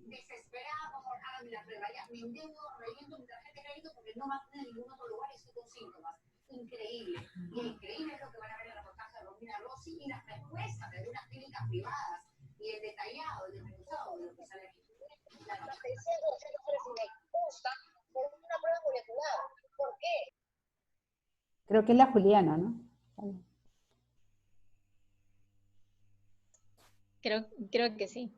desesperada por hágame la prueba, ya me endeudo, reviento mi tarjeta de crédito porque no va a tener en ningún otro lugar y estoy con síntomas. Increíble. Y increíble es lo que van a ver en la reportaje de Romina Rossi y las respuestas de algunas clínicas privadas y el detallado, el desmenuzado de lo que sale aquí. Claro. 600 dólares y me gusta por una prueba molecular. ¿Por qué? Creo que es la Juliana, ¿no? Creo que sí.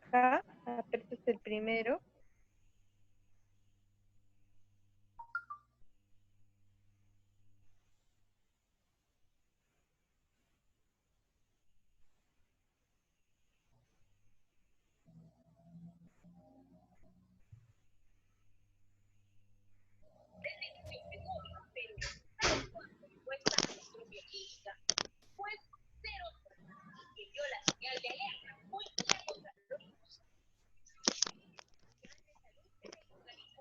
Acá, aprietas el primero.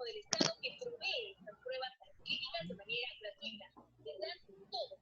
Del Estado que provee estas pruebas clínicas de manera gratuita. Tendrán todo.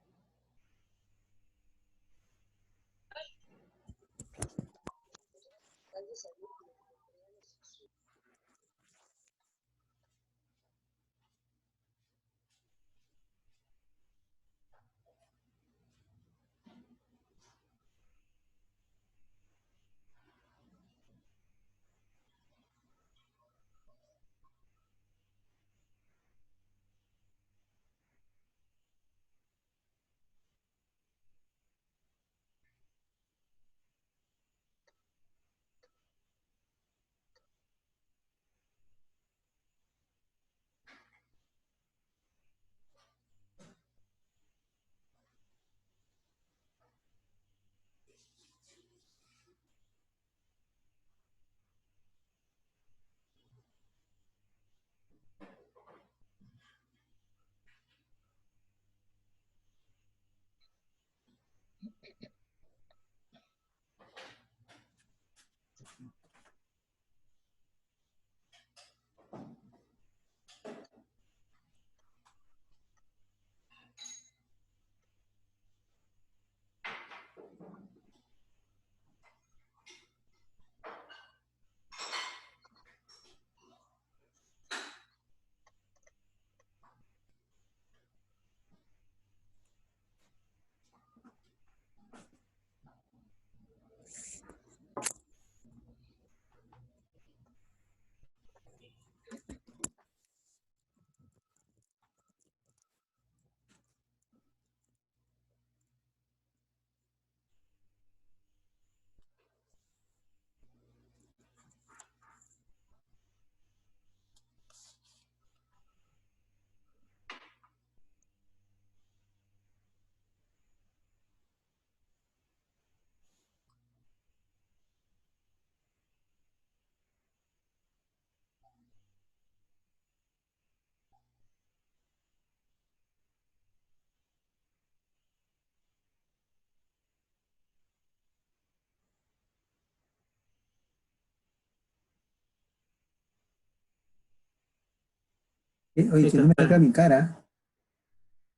Oye, que no me saca mi cara.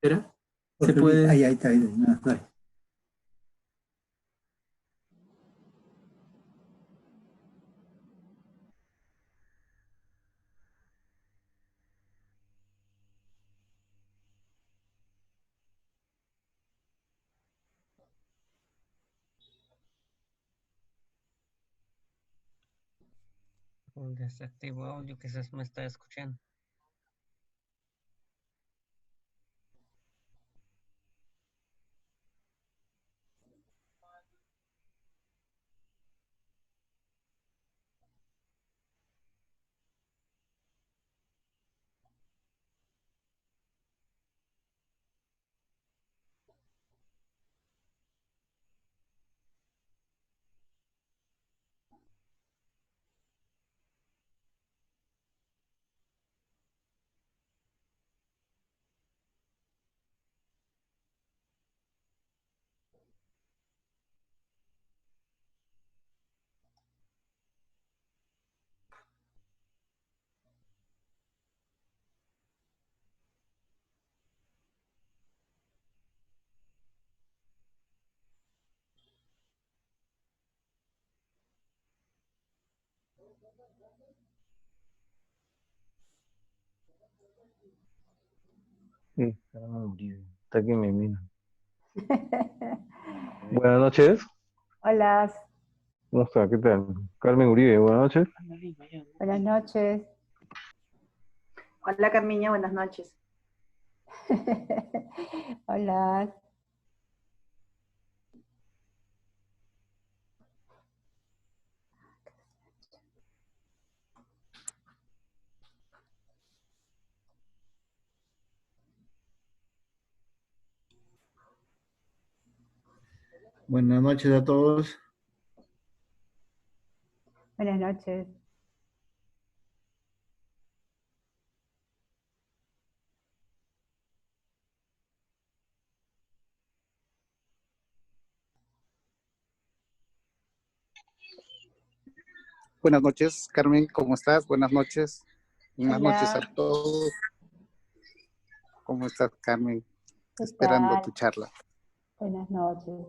¿Espera? Se puede. Ahí está. Ahí, no, vale. Desactivo audio, quizás me está escuchando. Sí, Carmen Uribe. Está que me mira. Buenas noches. Hola, ¿Cómo está? ¿Qué tal? Carmen Uribe, buenas noches. buenas noches. Hola Carmiña, buenas noches. Hola. Buenas noches a todos. Buenas noches. Buenas noches, Carmen, ¿cómo estás? Buenas noches. Buenas noches a Hola, todos. ¿Cómo estás, Carmen? ¿qué Esperando tal? tu charla. Buenas noches.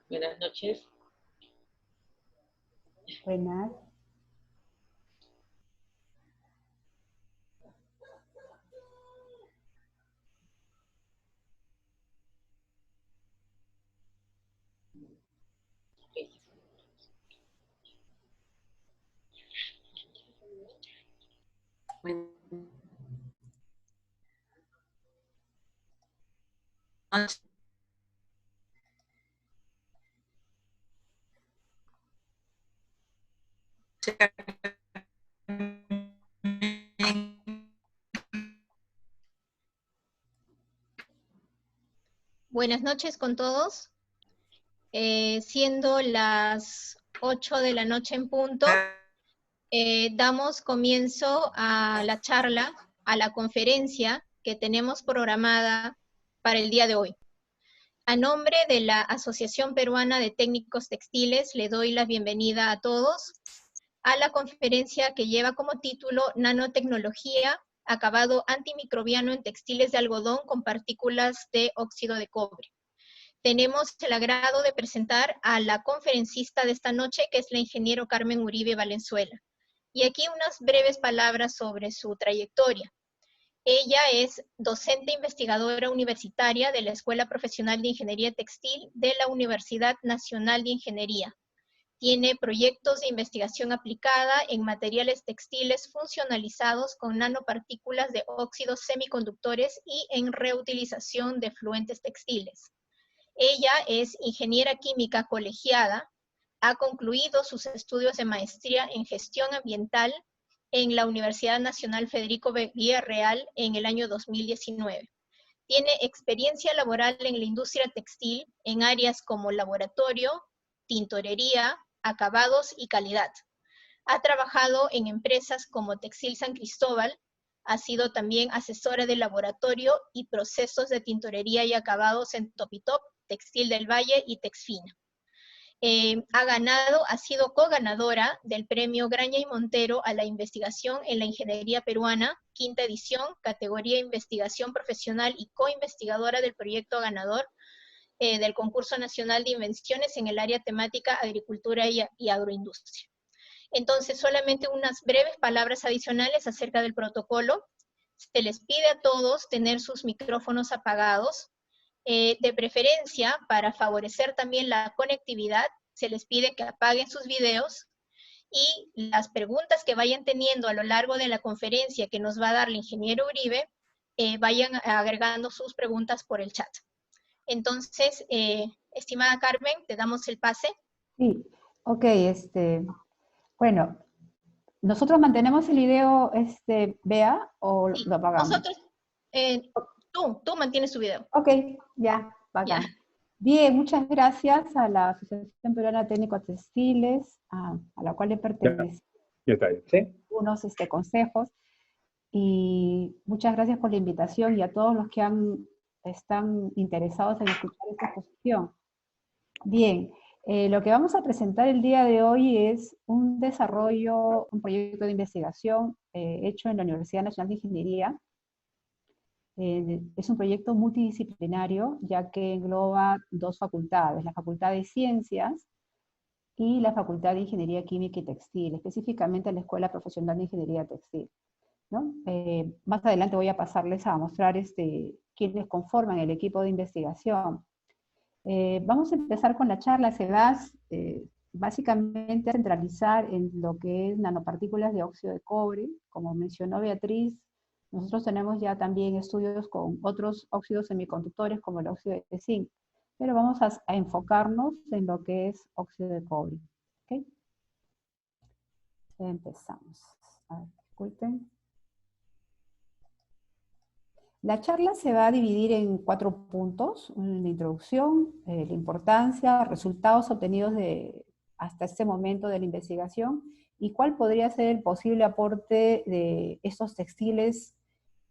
Buenas noches. Buenas. Buenas noches con todos. Siendo las 8 de la noche en punto, damos comienzo a la charla, a la conferencia que tenemos programada para el día de hoy. A nombre de la Asociación Peruana de Técnicos Textiles, le doy la bienvenida a todos a la conferencia que lleva como título Nanotecnología, acabado antimicrobiano en textiles de algodón con partículas de óxido de cobre. Tenemos el agrado de presentar a la conferencista de esta noche, que es la ingeniero Carmen Uribe Valenzuela. Y aquí unas breves palabras sobre su trayectoria. Ella es docente investigadora universitaria de la Escuela Profesional de Ingeniería Textil de la Universidad Nacional de Ingeniería. Tiene proyectos de investigación aplicada en materiales textiles funcionalizados con nanopartículas de óxidos semiconductores y en reutilización de fluentes textiles. Ella es ingeniera química colegiada, ha concluido sus estudios de maestría en gestión ambiental en la Universidad Nacional Federico Villarreal en el año 2019. Tiene experiencia laboral en la industria textil en áreas como laboratorio, tintorería, acabados y calidad. Ha trabajado en empresas como Textil San Cristóbal, ha sido también asesora de laboratorio y procesos de tintorería y acabados en Topitop, Textil del Valle y Texfina. Ha sido co-ganadora del premio Graña y Montero a la investigación en la ingeniería peruana, quinta edición, categoría investigación profesional y co-investigadora del proyecto ganador del Concurso Nacional de Invenciones en el área temática Agricultura y Agroindustria. Entonces, solamente unas breves palabras adicionales acerca del protocolo. Se les pide a todos tener sus micrófonos apagados. De preferencia, para favorecer también la conectividad, se les pide que apaguen sus videos y las preguntas que vayan teniendo a lo largo de la conferencia que nos va a dar el ingeniero Uribe, vayan agregando sus preguntas por el chat. Entonces, estimada Carmen, te damos el pase. Sí, ok, bueno, ¿nosotros mantenemos el video, Bea, o Sí, lo apagamos? nosotros, tú mantienes tu video. Ok, ya, bacán. Ya. Bien, muchas gracias a la Asociación Peruana de Técnicos Textiles, a la cual le pertenece Ya está bien, ¿sí? unos consejos, y muchas gracias por la invitación y a todos los que están interesados en escuchar esta exposición. Bien, lo que vamos a presentar el día de hoy es un proyecto de investigación hecho en la Universidad Nacional de Ingeniería. Es un proyecto multidisciplinario, ya que engloba dos facultades, la Facultad de Ciencias y la Facultad de Ingeniería Química y Textil, específicamente la Escuela Profesional de Ingeniería Textil, ¿no? Más adelante voy a pasarles a mostrar quiénes conforman el equipo de investigación. Vamos a empezar con la charla. Se va básicamente a centralizar en lo que es nanopartículas de óxido de cobre. Como mencionó Beatriz, nosotros tenemos ya también estudios con otros óxidos semiconductores como el óxido de zinc, pero vamos a enfocarnos en lo que es óxido de cobre. ¿Okay? Empezamos. A ver, disculpen. La charla se va a dividir en 4 puntos: una introducción, la importancia, resultados obtenidos hasta este momento de la investigación, y cuál podría ser el posible aporte de estos textiles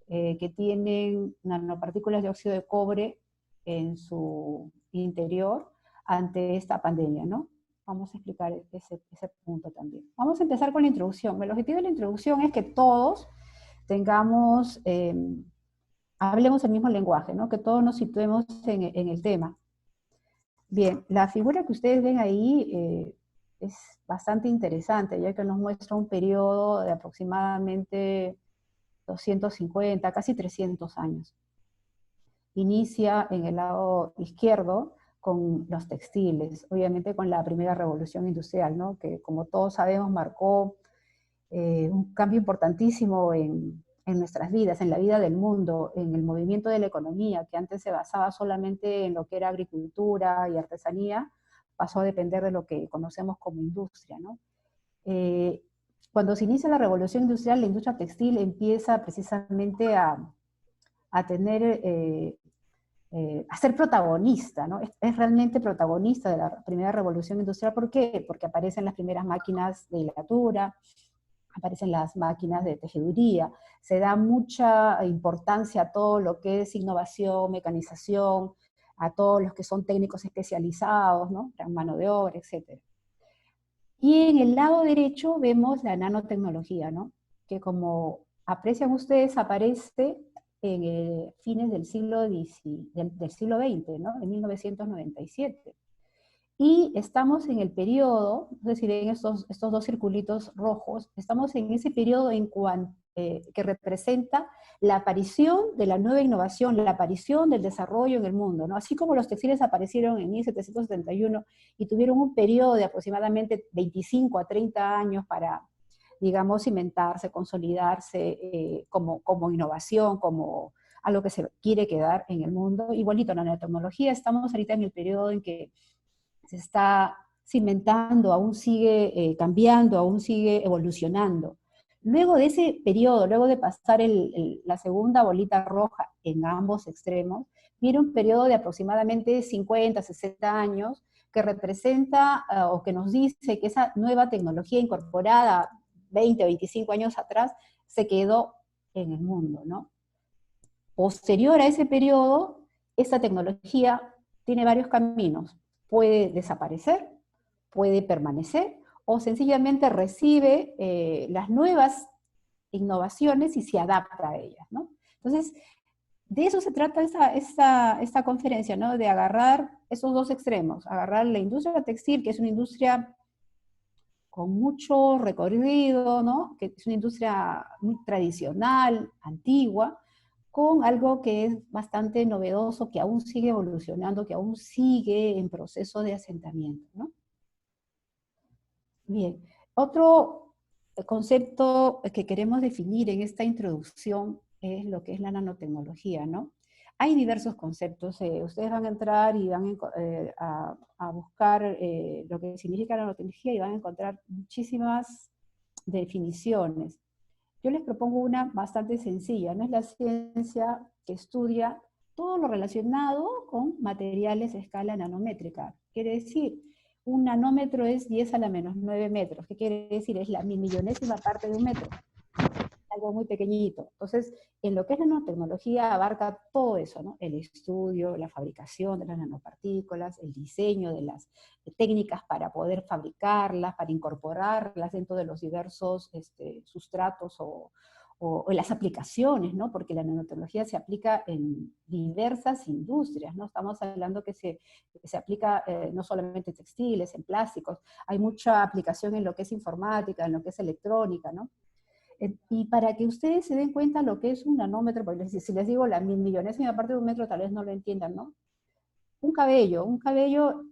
que tienen nanopartículas de óxido de cobre en su interior ante esta pandemia, ¿no? Vamos a explicar ese punto también. Vamos a empezar con la introducción. El objetivo de la introducción es que todos tengamos... hablemos el mismo lenguaje, ¿no? Que todos nos situemos en el tema. Bien, la figura que ustedes ven ahí es bastante interesante, ya que nos muestra un periodo de aproximadamente 250, casi 300 años. Inicia en el lado izquierdo con los textiles, obviamente con la primera revolución industrial, ¿no? Que como todos sabemos marcó un cambio importantísimo en nuestras vidas, en la vida del mundo, en el movimiento de la economía, que antes se basaba solamente en lo que era agricultura y artesanía, pasó a depender de lo que conocemos como industria, ¿no? Cuando se inicia la revolución industrial, la industria textil empieza precisamente a ser protagonista, ¿no? Es realmente protagonista de la primera revolución industrial. ¿Por qué? Porque aparecen las primeras máquinas de hilatura, aparecen las máquinas de tejeduría, se da mucha importancia a todo lo que es innovación, mecanización, a todos los que son técnicos especializados, ¿no? Gran mano de obra, etc. Y en el lado derecho vemos la nanotecnología, ¿no? Que como aprecian ustedes aparece en fines del siglo XX, ¿no? En 1997. Y estamos en el periodo, no sé si ven estos dos circulitos rojos, estamos en ese periodo que representa la aparición de la nueva innovación, la aparición del desarrollo en el mundo, ¿no? Así como los textiles aparecieron en 1771 y tuvieron un periodo de aproximadamente 25 a 30 años para, digamos, cimentarse, consolidarse como innovación, como algo que se quiere quedar en el mundo. Igualito la nanotecnología, estamos ahorita en el periodo en que se está cimentando, aún sigue cambiando, aún sigue evolucionando. Luego de ese periodo, luego de pasar la segunda bolita roja en ambos extremos, viene un periodo de aproximadamente 50, 60 años que representa o que nos dice que esa nueva tecnología incorporada 20 o 25 años atrás se quedó en el mundo, ¿no? Posterior a ese periodo, esta tecnología tiene varios caminos. Puede desaparecer, puede permanecer, o sencillamente recibe las nuevas innovaciones y se adapta a ellas, ¿no? Entonces, de eso se trata esta conferencia, ¿no? De agarrar esos dos extremos, agarrar la industria textil, que es una industria con mucho recorrido, ¿no? Que es una industria muy tradicional, antigua, con algo que es bastante novedoso, que aún sigue evolucionando, que aún sigue en proceso de asentamiento, ¿no? Bien, otro concepto que queremos definir en esta introducción es lo que es la nanotecnología, ¿no? Hay diversos conceptos, ustedes van a entrar y van a buscar lo que significa nanotecnología y van a encontrar muchísimas definiciones. Yo les propongo una bastante sencilla, ¿no? Es la ciencia que estudia todo lo relacionado con materiales a escala nanométrica. Quiere decir, un nanómetro es 10 a la menos 9 metros. ¿Qué quiere decir? Es la milmillonésima parte de un metro. Algo muy pequeñito. Entonces, en lo que es nanotecnología abarca todo eso, ¿no? El estudio, la fabricación de las nanopartículas, el diseño de las técnicas para poder fabricarlas, para incorporarlas dentro de los diversos sustratos o las aplicaciones, ¿no? Porque la nanotecnología se aplica en diversas industrias, ¿no? Estamos hablando que se aplica no solamente en textiles, en plásticos, hay mucha aplicación en lo que es informática, en lo que es electrónica, ¿no? Y para que ustedes se den cuenta lo que es un nanómetro, porque si les digo la milmillonésima parte de un metro, tal vez no lo entiendan, ¿no? Un cabello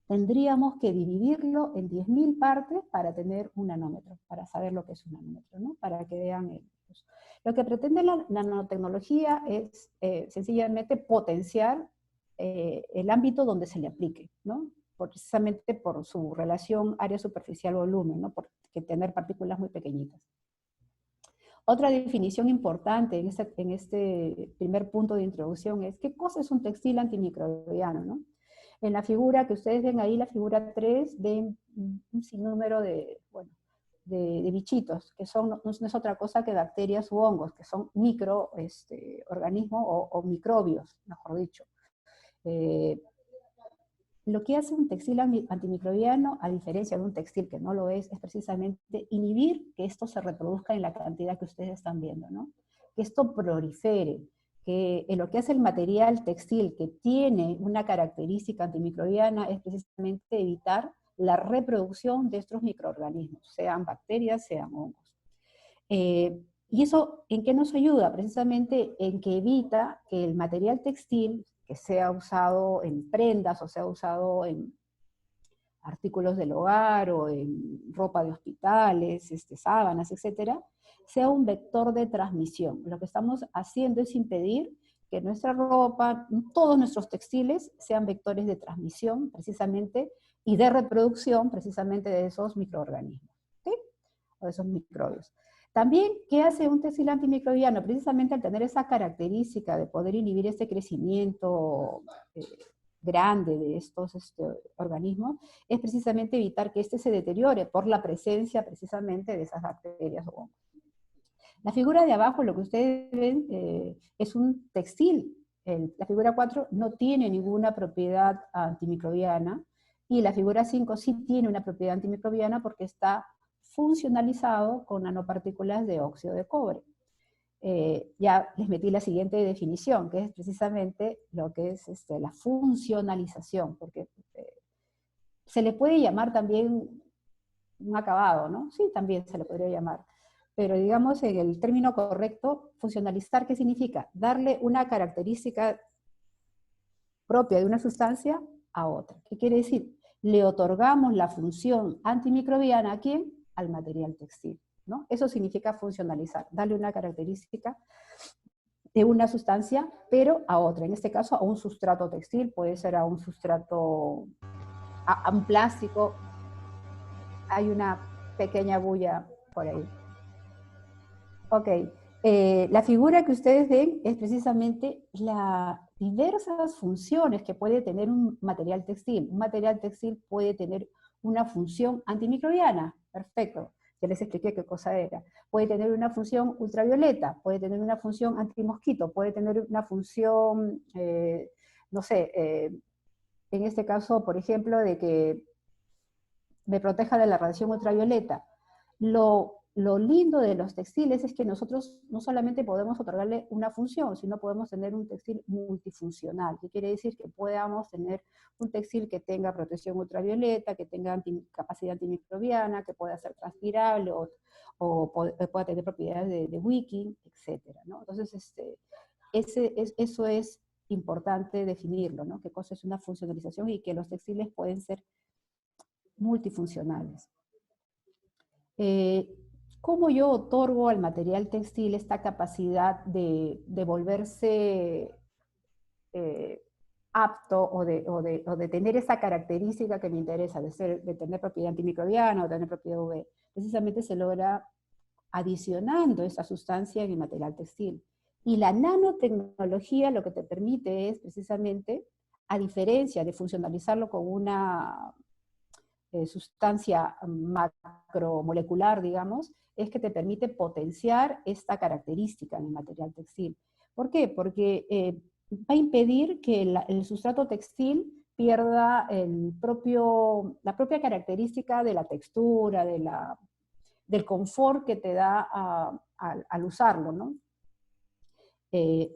tendríamos que dividirlo en 10.000 partes para tener un nanómetro, para saber lo que es un nanómetro, ¿no? Para que vean pues, lo que pretende la nanotecnología es sencillamente potenciar el ámbito donde se le aplique, ¿no? Precisamente por su relación área superficial-volumen, ¿no? Por tener partículas muy pequeñitas. Otra definición importante en este primer punto de introducción es ¿qué cosa es un textil antimicrobiano? ¿No? En la figura que ustedes ven ahí, la figura 3, ven un sinnúmero de bichitos, que no es otra cosa que bacterias u hongos, que son microorganismos o microbios, mejor dicho. Lo que hace un textil antimicrobiano, a diferencia de un textil que no lo es precisamente inhibir que esto se reproduzca en la cantidad que ustedes están viendo, ¿no? Que esto prolifere, que lo que hace el material textil que tiene una característica antimicrobiana es precisamente evitar la reproducción de estos microorganismos, sean bacterias, sean hongos. ¿Y eso en qué nos ayuda? Precisamente en que evita que el material textil que sea usado en prendas o sea usado en artículos del hogar o en ropa de hospitales, sábanas, etcétera, sea un vector de transmisión. Lo que estamos haciendo es impedir que nuestra ropa, todos nuestros textiles, sean vectores de transmisión, precisamente, y de reproducción, precisamente, de esos microorganismos, ¿sí? O de esos microbios. También, ¿qué hace un textil antimicrobiano? Precisamente al tener esa característica de poder inhibir este crecimiento grande de estos organismos, es precisamente evitar que se deteriore por la presencia precisamente de esas bacterias o hongos. La figura de abajo, lo que ustedes ven, es un textil La figura 4 no tiene ninguna propiedad antimicrobiana, y la figura 5 sí tiene una propiedad antimicrobiana porque está funcionalizado con nanopartículas de óxido de cobre. Ya les metí la siguiente definición, que es precisamente lo que es la funcionalización, porque se le puede llamar también un acabado, ¿no? Sí, también se le podría llamar. Pero digamos, en el término correcto, funcionalizar, ¿qué significa? Darle una característica propia de una sustancia a otra. ¿Qué quiere decir? Le otorgamos la función antimicrobiana ¿a quién? Al material textil, ¿no? Eso significa funcionalizar, darle una característica de una sustancia, pero a otra. En este caso, a un sustrato textil, puede ser a un sustrato, a un plástico. Hay una pequeña bulla por ahí. Ok, la figura que ustedes ven es precisamente las diversas funciones que puede tener un material textil. Un material textil puede tener una función antimicrobiana, perfecto, ya les expliqué qué cosa era. Puede tener una función ultravioleta, puede tener una función antimosquito, puede tener una función, no sé, en este caso, por ejemplo, de que me proteja de la radiación ultravioleta. Lo lindo de los textiles es que nosotros no solamente podemos otorgarle una función, sino podemos tener un textil multifuncional, que quiere decir que podamos tener un textil que tenga protección ultravioleta, que tenga capacidad antimicrobiana, que pueda ser transpirable o pueda tener propiedades de wicking, etc., ¿no? Entonces, eso es importante definirlo, ¿no? Qué cosa es una funcionalización y que los textiles pueden ser multifuncionales. ¿Cómo yo otorgo al material textil esta capacidad de volverse apto o de tener esa característica que me interesa, de tener propiedad antimicrobiana o tener propiedad UV? Precisamente se logra adicionando esa sustancia en el material textil. Y la nanotecnología lo que te permite es precisamente, a diferencia de funcionalizarlo con una sustancia macromolecular, digamos, es que te permite potenciar esta característica en el material textil. ¿Por qué? Porque va a impedir que el sustrato textil pierda la propia característica de la textura, del confort que te da al usarlo, ¿no?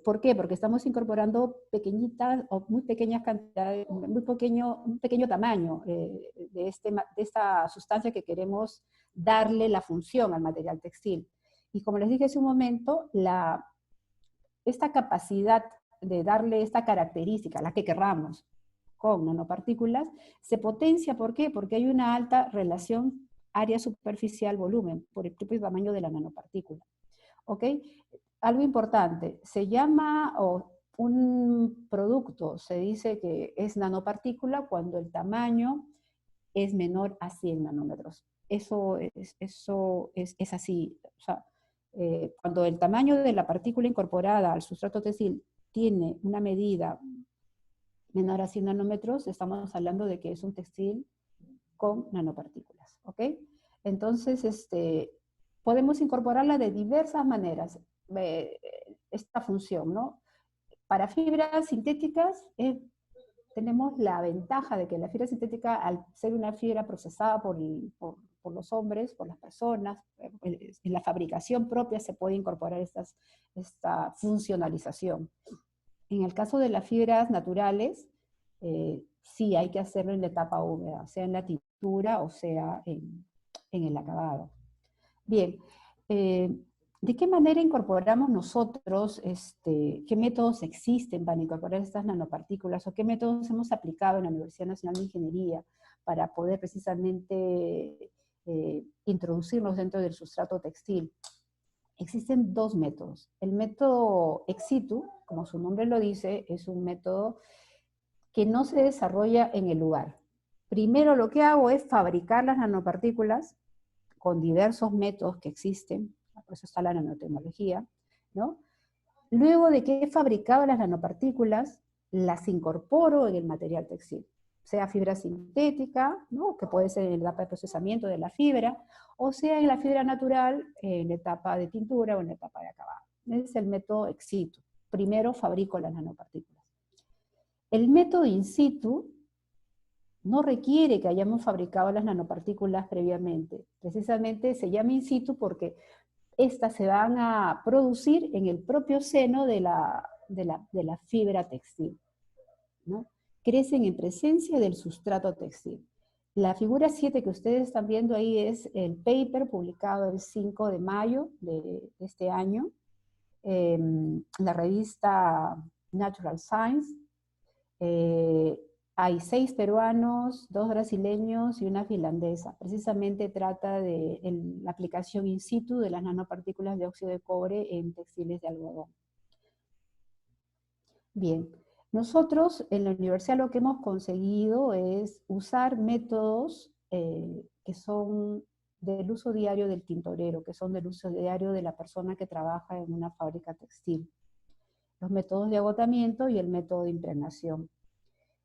¿Por qué? Porque estamos incorporando pequeñitas o muy pequeñas cantidades, un pequeño tamaño de esta sustancia que queremos darle la función al material textil. Y como les dije hace un momento, esta capacidad de darle esta característica, la que querramos, con nanopartículas, se potencia. ¿Por qué? Porque hay una alta relación área superficial-volumen por el propio tamaño de la nanopartícula. ¿Ok? Algo importante, se llama un producto, se dice que es nanopartícula cuando el tamaño es menor a 100 nanómetros. Eso es así. O sea, cuando el tamaño de la partícula incorporada al sustrato textil tiene una medida menor a 100 nanómetros, estamos hablando de que es un textil con nanopartículas. ¿Ok? Entonces, podemos incorporarla de diversas maneras. Esta función, ¿no? Para fibras sintéticas tenemos la ventaja de que la fibra sintética, al ser una fibra procesada por los hombres, por las personas, en la fabricación propia se puede incorporar esta funcionalización. En el caso de las fibras naturales, sí hay que hacerlo en la etapa húmeda, sea en la tintura o sea en el acabado. Bien, ¿de qué manera incorporamos nosotros, qué métodos existen para incorporar estas nanopartículas o qué métodos hemos aplicado en la Universidad Nacional de Ingeniería para poder precisamente introducirnos dentro del sustrato textil? Existen dos métodos. El método ex situ, como su nombre lo dice, es un método que no se desarrolla en el lugar. Primero lo que hago es fabricar las nanopartículas con diversos métodos que existen, por eso está la nanotecnología, ¿no? Luego de que he fabricado las nanopartículas, las incorporo en el material textil, sea fibra sintética, ¿no? Que puede ser en la etapa de procesamiento de la fibra, o sea en la fibra natural, en la etapa de tintura o en la etapa de acabado. Ese es el método ex situ. primero fabrico las nanopartículas. El método in situ no requiere que hayamos fabricado las nanopartículas previamente. Precisamente se llama in situ porque estas se van a producir en el propio seno de la fibra textil, ¿no? Crecen en presencia del sustrato textil. La figura 7 que ustedes están viendo ahí es el paper publicado el 5 de mayo de este año en la revista Natural Science. Hay 6 peruanos, 2 brasileños y una finlandesa. Precisamente trata de la aplicación in situ de las nanopartículas de óxido de cobre en textiles de algodón. Bien, nosotros en la universidad lo que hemos conseguido es usar métodos que son del uso diario del tintorero, que son del uso diario de la persona que trabaja en una fábrica textil. Los métodos de agotamiento y el método de impregnación.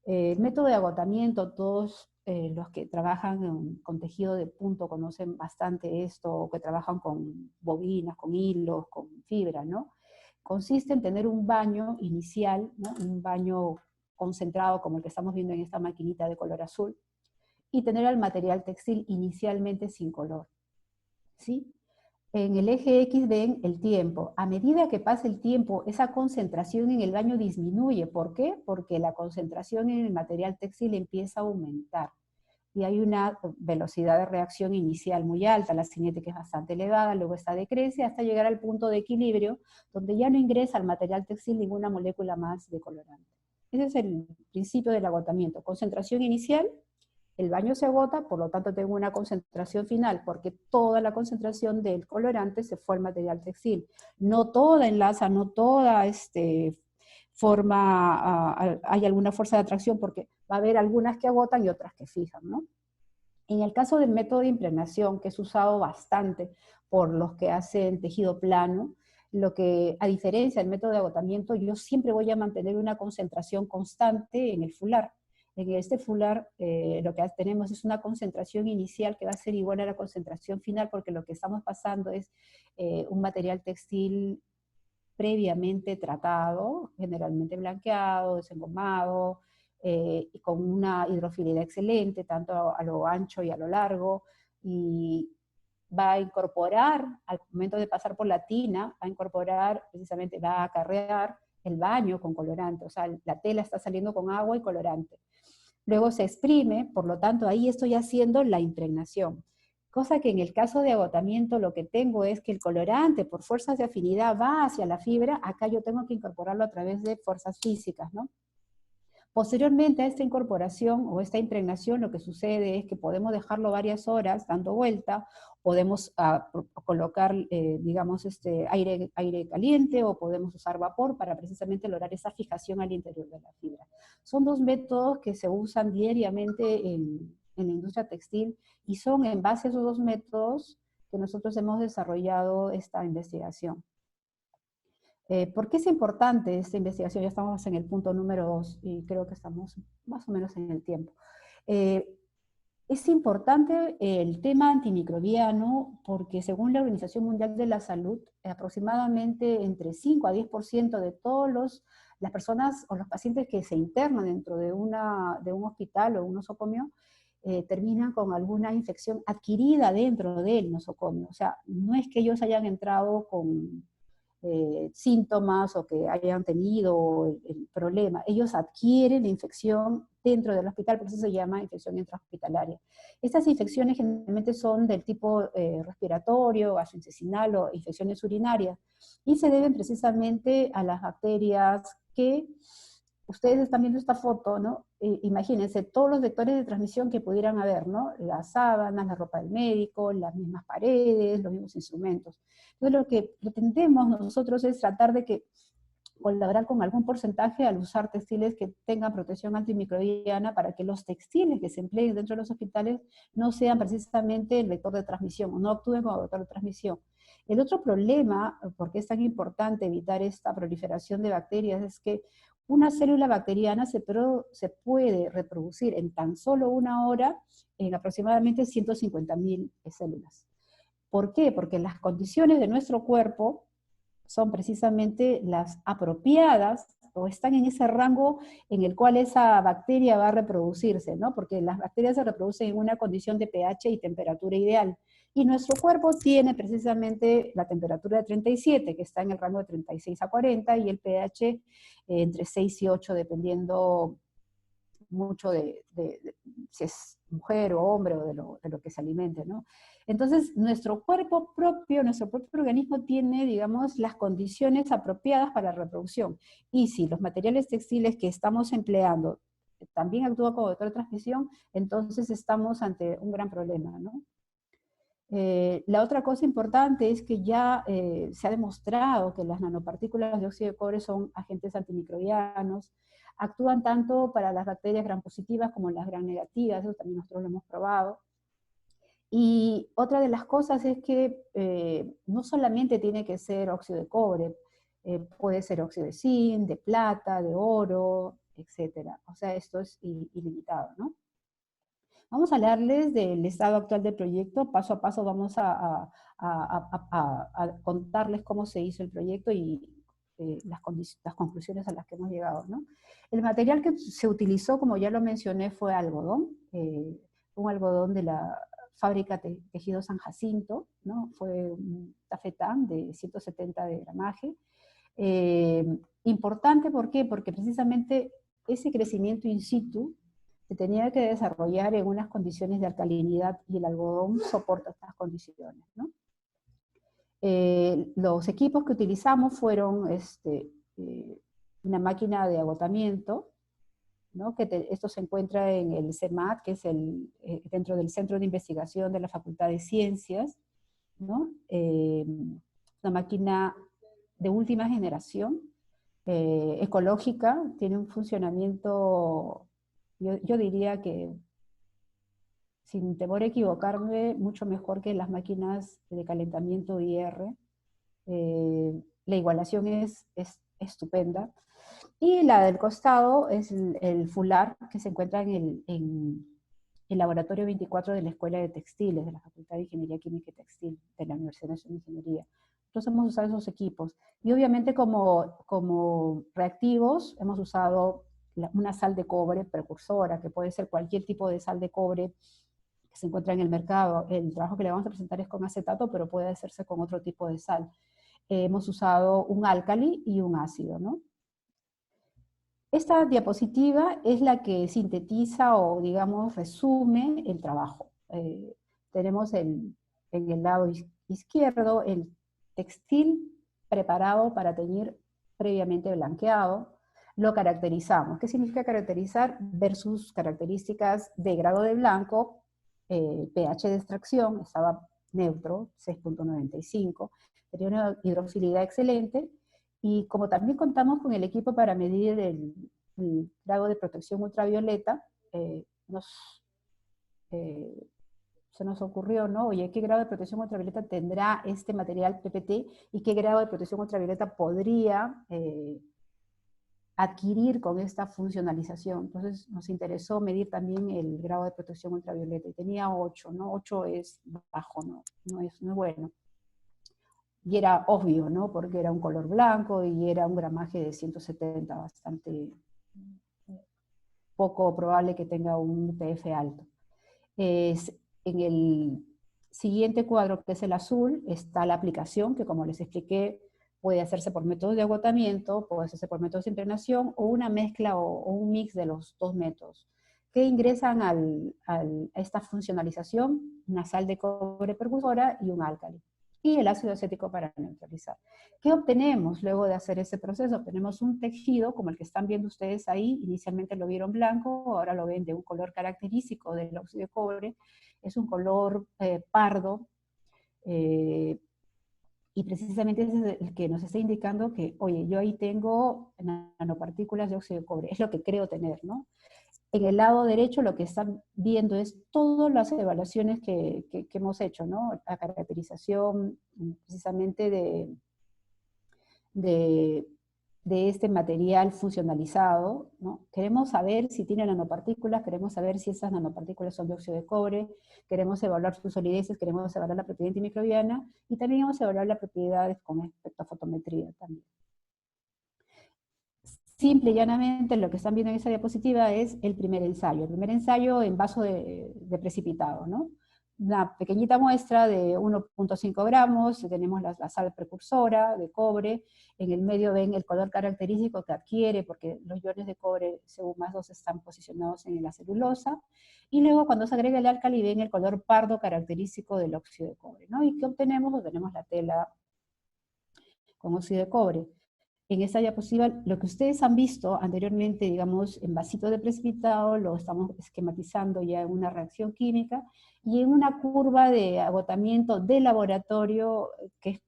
El método de agotamiento, todos los que trabajan con tejido de punto conocen bastante esto, o que trabajan con bobinas, con hilos, con fibra, ¿no? Consiste en tener un baño inicial, ¿no? Un baño concentrado como el que estamos viendo en esta maquinita de color azul, y tener el material textil inicialmente sin color, ¿sí? En el eje X ven el tiempo. A medida que pasa el tiempo, esa concentración en el baño disminuye. ¿Por qué? Porque la concentración en el material textil empieza a aumentar. Y hay una velocidad de reacción inicial muy alta, la cinética es bastante elevada, luego esta decrece hasta llegar al punto de equilibrio, donde ya no ingresa al material textil ninguna molécula más de colorante. Ese es el principio del agotamiento. Concentración inicial, el baño se agota, por lo tanto tengo una concentración final, porque toda la concentración del colorante se fue al material textil. No toda enlaza, no toda hay alguna fuerza de atracción, porque va a haber algunas que agotan y otras que fijan, ¿no? En el caso del método de impregnación, que es usado bastante por los que hacen tejido plano, a diferencia del método de agotamiento, yo siempre voy a mantener una concentración constante en el fular. En este fular lo que tenemos es una concentración inicial que va a ser igual a la concentración final, porque lo que estamos pasando es un material textil previamente tratado, generalmente blanqueado, desengomado, y con una hidrofilidad excelente, tanto a lo ancho y a lo largo, y va a incorporar, al momento de pasar por la tina, precisamente va a acarrear el baño con colorante, o sea, la tela está saliendo con agua y colorante. Luego se exprime, por lo tanto ahí estoy haciendo la impregnación. Cosa que en el caso de agotamiento lo que tengo es que el colorante por fuerzas de afinidad va hacia la fibra, acá yo tengo que incorporarlo a través de fuerzas físicas, ¿no? Posteriormente a esta incorporación o esta impregnación, lo que sucede es que podemos dejarlo varias horas dando vuelta, podemos colocar, digamos, aire caliente, o podemos usar vapor para precisamente lograr esa fijación al interior de la fibra. Son 2 métodos que se usan diariamente en la industria textil, y son en base a esos 2 métodos que nosotros hemos desarrollado esta investigación. ¿Por qué es importante esta investigación? Ya estamos en el punto número 2 y creo que estamos más o menos en el tiempo. Es importante el tema antimicrobiano porque según la Organización Mundial de la Salud, aproximadamente entre 5 a 10% de todas las personas o los pacientes que se internan dentro de un hospital o un nosocomio terminan con alguna infección adquirida dentro del nosocomio. O sea, no es que ellos hayan entrado con síntomas o que hayan tenido el problema. Ellos adquieren la infección dentro del hospital, por eso se llama infección intrahospitalaria. Estas infecciones generalmente son del tipo respiratorio, gastrointestinal o infecciones urinarias, y se deben precisamente a las bacterias que ustedes están viendo esta foto, ¿no? Imagínense todos los vectores de transmisión que pudieran haber, ¿no? Las sábanas, la ropa del médico, las mismas paredes, los mismos instrumentos. Entonces lo que pretendemos nosotros es tratar de colaborar con algún porcentaje al usar textiles que tengan protección antimicrobiana para que los textiles que se empleen dentro de los hospitales no sean precisamente el vector de transmisión, o no actúen como vector de transmisión. El otro problema, porque es tan importante evitar esta proliferación de bacterias, es que una célula bacteriana se puede reproducir en tan solo 1 hora en aproximadamente 150.000 células. ¿Por qué? Porque las condiciones de nuestro cuerpo son precisamente las apropiadas o están en ese rango en el cual esa bacteria va a reproducirse, ¿no? Porque las bacterias se reproducen en una condición de pH y temperatura ideal. Y nuestro cuerpo tiene precisamente la temperatura de 37, que está en el rango de 36 a 40, y el pH entre 6 y 8, dependiendo mucho de si es mujer o hombre o de lo que se alimente, ¿no? Entonces, nuestro propio organismo tiene, digamos, las condiciones apropiadas para la reproducción. Y si los materiales textiles que estamos empleando también actúan como vector de transmisión, entonces estamos ante un gran problema, ¿no? La otra cosa importante es que ya se ha demostrado que las nanopartículas de óxido de cobre son agentes antimicrobianos, actúan tanto para las bacterias gram positivas como las gram negativas, eso también nosotros lo hemos probado. Y otra de las cosas es que no solamente tiene que ser óxido de cobre, puede ser óxido de zinc, de plata, de oro, etc. O sea, esto es ilimitado, ¿no? Vamos a hablarles del estado actual del proyecto. Paso a paso vamos a contarles cómo se hizo el proyecto y las conclusiones a las que hemos llegado, ¿no? El material que se utilizó, como ya lo mencioné, fue algodón, un algodón de la fábrica Tejido San Jacinto, ¿no? Fue un tafetán de 170 de gramaje. Importante, ¿por qué? Porque precisamente ese crecimiento in situ se tenía que desarrollar en unas condiciones de alcalinidad y el algodón soporta estas condiciones, ¿no? Los equipos que utilizamos fueron una máquina de agotamiento, ¿no? Esto se encuentra en el CEMAT, que es dentro del Centro de Investigación de la Facultad de Ciencias, ¿no? Una máquina de última generación, ecológica, tiene un funcionamiento, yo diría que, sin temor a equivocarme, mucho mejor que las máquinas de calentamiento IR. La igualación es estupenda. Y la del costado es el fular que se encuentra en el laboratorio 24 de la Escuela de Textiles, de la Facultad de Ingeniería Química y Textil, de la Universidad Nacional de Ingeniería. Entonces hemos usado esos equipos. Y obviamente como reactivos hemos usado una sal de cobre precursora, que puede ser cualquier tipo de sal de cobre que se encuentra en el mercado. El trabajo que le vamos a presentar es con acetato, pero puede hacerse con otro tipo de sal. Hemos usado un álcali y un ácido, ¿no? Esta diapositiva es la que sintetiza o, digamos, resume el trabajo. Tenemos en el lado izquierdo el textil preparado para teñir previamente blanqueado. Lo caracterizamos. ¿Qué significa caracterizar? Ver sus características de grado de blanco, pH de extracción, estaba neutro, 6.95, tenía una hidrofilidad excelente, y como también contamos con el equipo para medir el grado de protección ultravioleta, se nos ocurrió, ¿no? Oye, ¿qué grado de protección ultravioleta tendrá este material PPT y qué grado de protección ultravioleta podría adquirir con esta funcionalización? Entonces nos interesó medir también el grado de protección ultravioleta y tenía 8, ¿no? 8 es bajo, no es bueno. Y era obvio, ¿no? Porque era un color blanco y era un gramaje de 170, bastante poco probable que tenga un UTF alto. En el siguiente cuadro, que es el azul, está la aplicación, que como les expliqué, puede hacerse por métodos de agotamiento, puede hacerse por métodos de impregnación, o una mezcla o un mix de los dos métodos, que ingresan a esta funcionalización una sal de cobre precursora y un álcali, y el ácido acético para neutralizar. ¿Qué obtenemos luego de hacer ese proceso? Obtenemos un tejido como el que están viendo ustedes ahí. Inicialmente lo vieron blanco, ahora lo ven de un color característico del óxido de cobre. Es un color pardo, y precisamente ese es el que nos está indicando que, oye, yo ahí tengo nanopartículas de óxido de cobre, es lo que creo tener, ¿no? En el lado derecho lo que están viendo es todas las evaluaciones que hemos hecho, ¿no? La caracterización precisamente de de este material funcionalizado, ¿no? Queremos saber si tiene nanopartículas, queremos saber si esas nanopartículas son dióxido de cobre, queremos evaluar sus solideces, queremos evaluar la propiedad antimicrobiana, y también vamos a evaluar las propiedades con espectrofotometría también. Simple y llanamente lo que están viendo en esa diapositiva es el primer ensayo en vaso de precipitado, ¿no? Una pequeñita muestra de 1.5 gramos, tenemos la sal precursora de cobre, en el medio ven el color característico que adquiere, porque los iones de cobre Cu+2 están posicionados en la celulosa, y luego cuando se agrega el álcali ven el color pardo característico del óxido de cobre, ¿no? ¿Y qué obtenemos? Obtenemos la tela con óxido de cobre. En esta diapositiva, lo que ustedes han visto anteriormente, digamos, en vasito de precipitado, lo estamos esquematizando ya en una reacción química, y en una curva de agotamiento de laboratorio, que es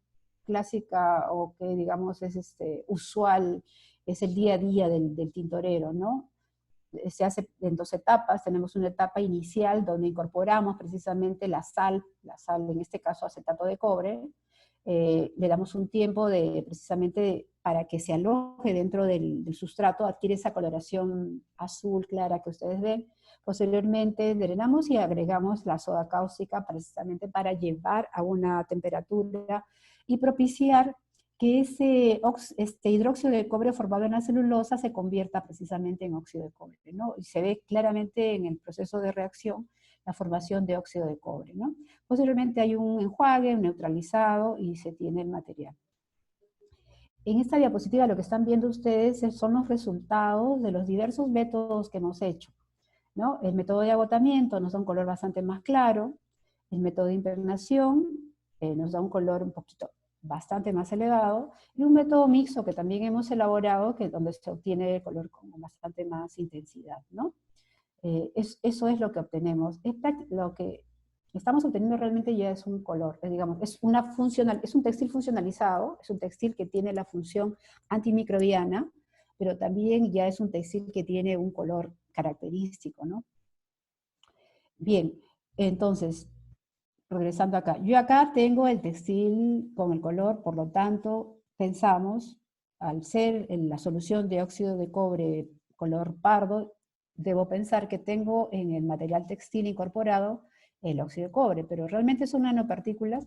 clásica, o que, digamos, es usual, es el día a día del tintorero, ¿no? Se hace en 2 etapas. Tenemos una etapa inicial donde incorporamos precisamente la sal en este caso acetato de cobre, le damos un tiempo precisamente para que se aloje dentro del sustrato, adquiere esa coloración azul clara que ustedes ven. Posteriormente drenamos y agregamos la soda cáustica precisamente para llevar a una temperatura y propiciar que este hidróxido de cobre formado en la celulosa se convierta precisamente en óxido de cobre, ¿no? Y se ve claramente en el proceso de reacción la formación de óxido de cobre, ¿no? Posteriormente hay un enjuague, un neutralizado, y se tiene el material. En esta diapositiva lo que están viendo ustedes son los resultados de los diversos métodos que hemos hecho, ¿no? El método de agotamiento nos da un color bastante más claro, el método de impregnación nos da un color un poquito bastante más elevado, y un método mixto que también hemos elaborado, que donde se obtiene el color con bastante más intensidad, ¿no? Eso es lo que obtenemos. Lo que estamos obteniendo realmente ya es un color, digamos, es un textil funcionalizado, es un textil que tiene la función antimicrobiana, pero también ya es un textil que tiene un color característico, ¿no? Bien, entonces, regresando acá. Yo acá tengo el textil con el color, por lo tanto, pensamos, al ser en la solución de óxido de cobre color pardo, debo pensar que tengo en el material textil incorporado el óxido de cobre, pero realmente son nanopartículas.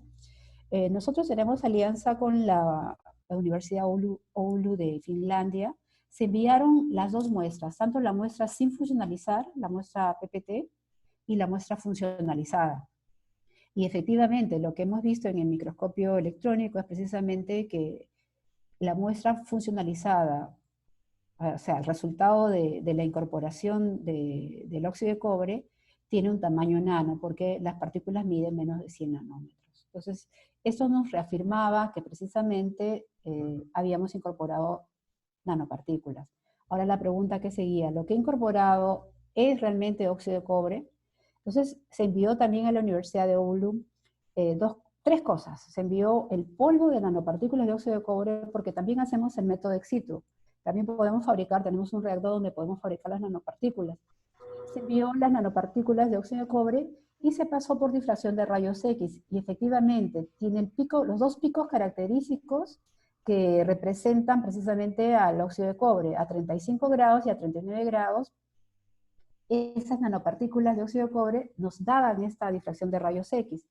Nosotros tenemos alianza con la Universidad Oulu de Finlandia. Se enviaron las 2 muestras, tanto la muestra sin funcionalizar, la muestra PPT, y la muestra funcionalizada. Y efectivamente, lo que hemos visto en el microscopio electrónico es precisamente que la muestra funcionalizada, o sea, el resultado de la incorporación del óxido de cobre, tiene un tamaño nano, porque las partículas miden menos de 100 nanómetros. Entonces, esto nos reafirmaba que precisamente habíamos incorporado nanopartículas. Ahora la pregunta que seguía, ¿lo que he incorporado es realmente óxido de cobre? Entonces, se envió también a la Universidad de Oulu 3 cosas. Se envió el polvo de nanopartículas de óxido de cobre, porque también hacemos el método ex situ. También podemos fabricar, tenemos un reactor donde podemos fabricar las nanopartículas. Se envió las nanopartículas de óxido de cobre y se pasó por difracción de rayos X. Y efectivamente, tiene los 2 picos característicos que representan precisamente al óxido de cobre, a 35 grados y a 39 grados. Esas nanopartículas de óxido de cobre nos daban esta difracción de rayos X.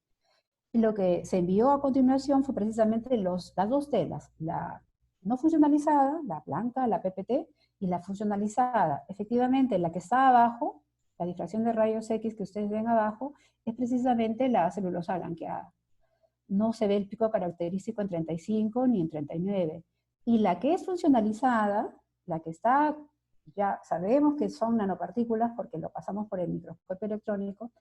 Y lo que se envió a continuación fue precisamente las 2 telas, la no funcionalizada, la blanca, la PPT, y la funcionalizada. Efectivamente, la que está abajo, la difracción de rayos X que ustedes ven abajo, es precisamente la celulosa blanqueada. No se ve el pico característico en 35 ni en 39. Y la que es funcionalizada, la que está, ya sabemos que son nanopartículas porque lo pasamos por el microscopio electrónico,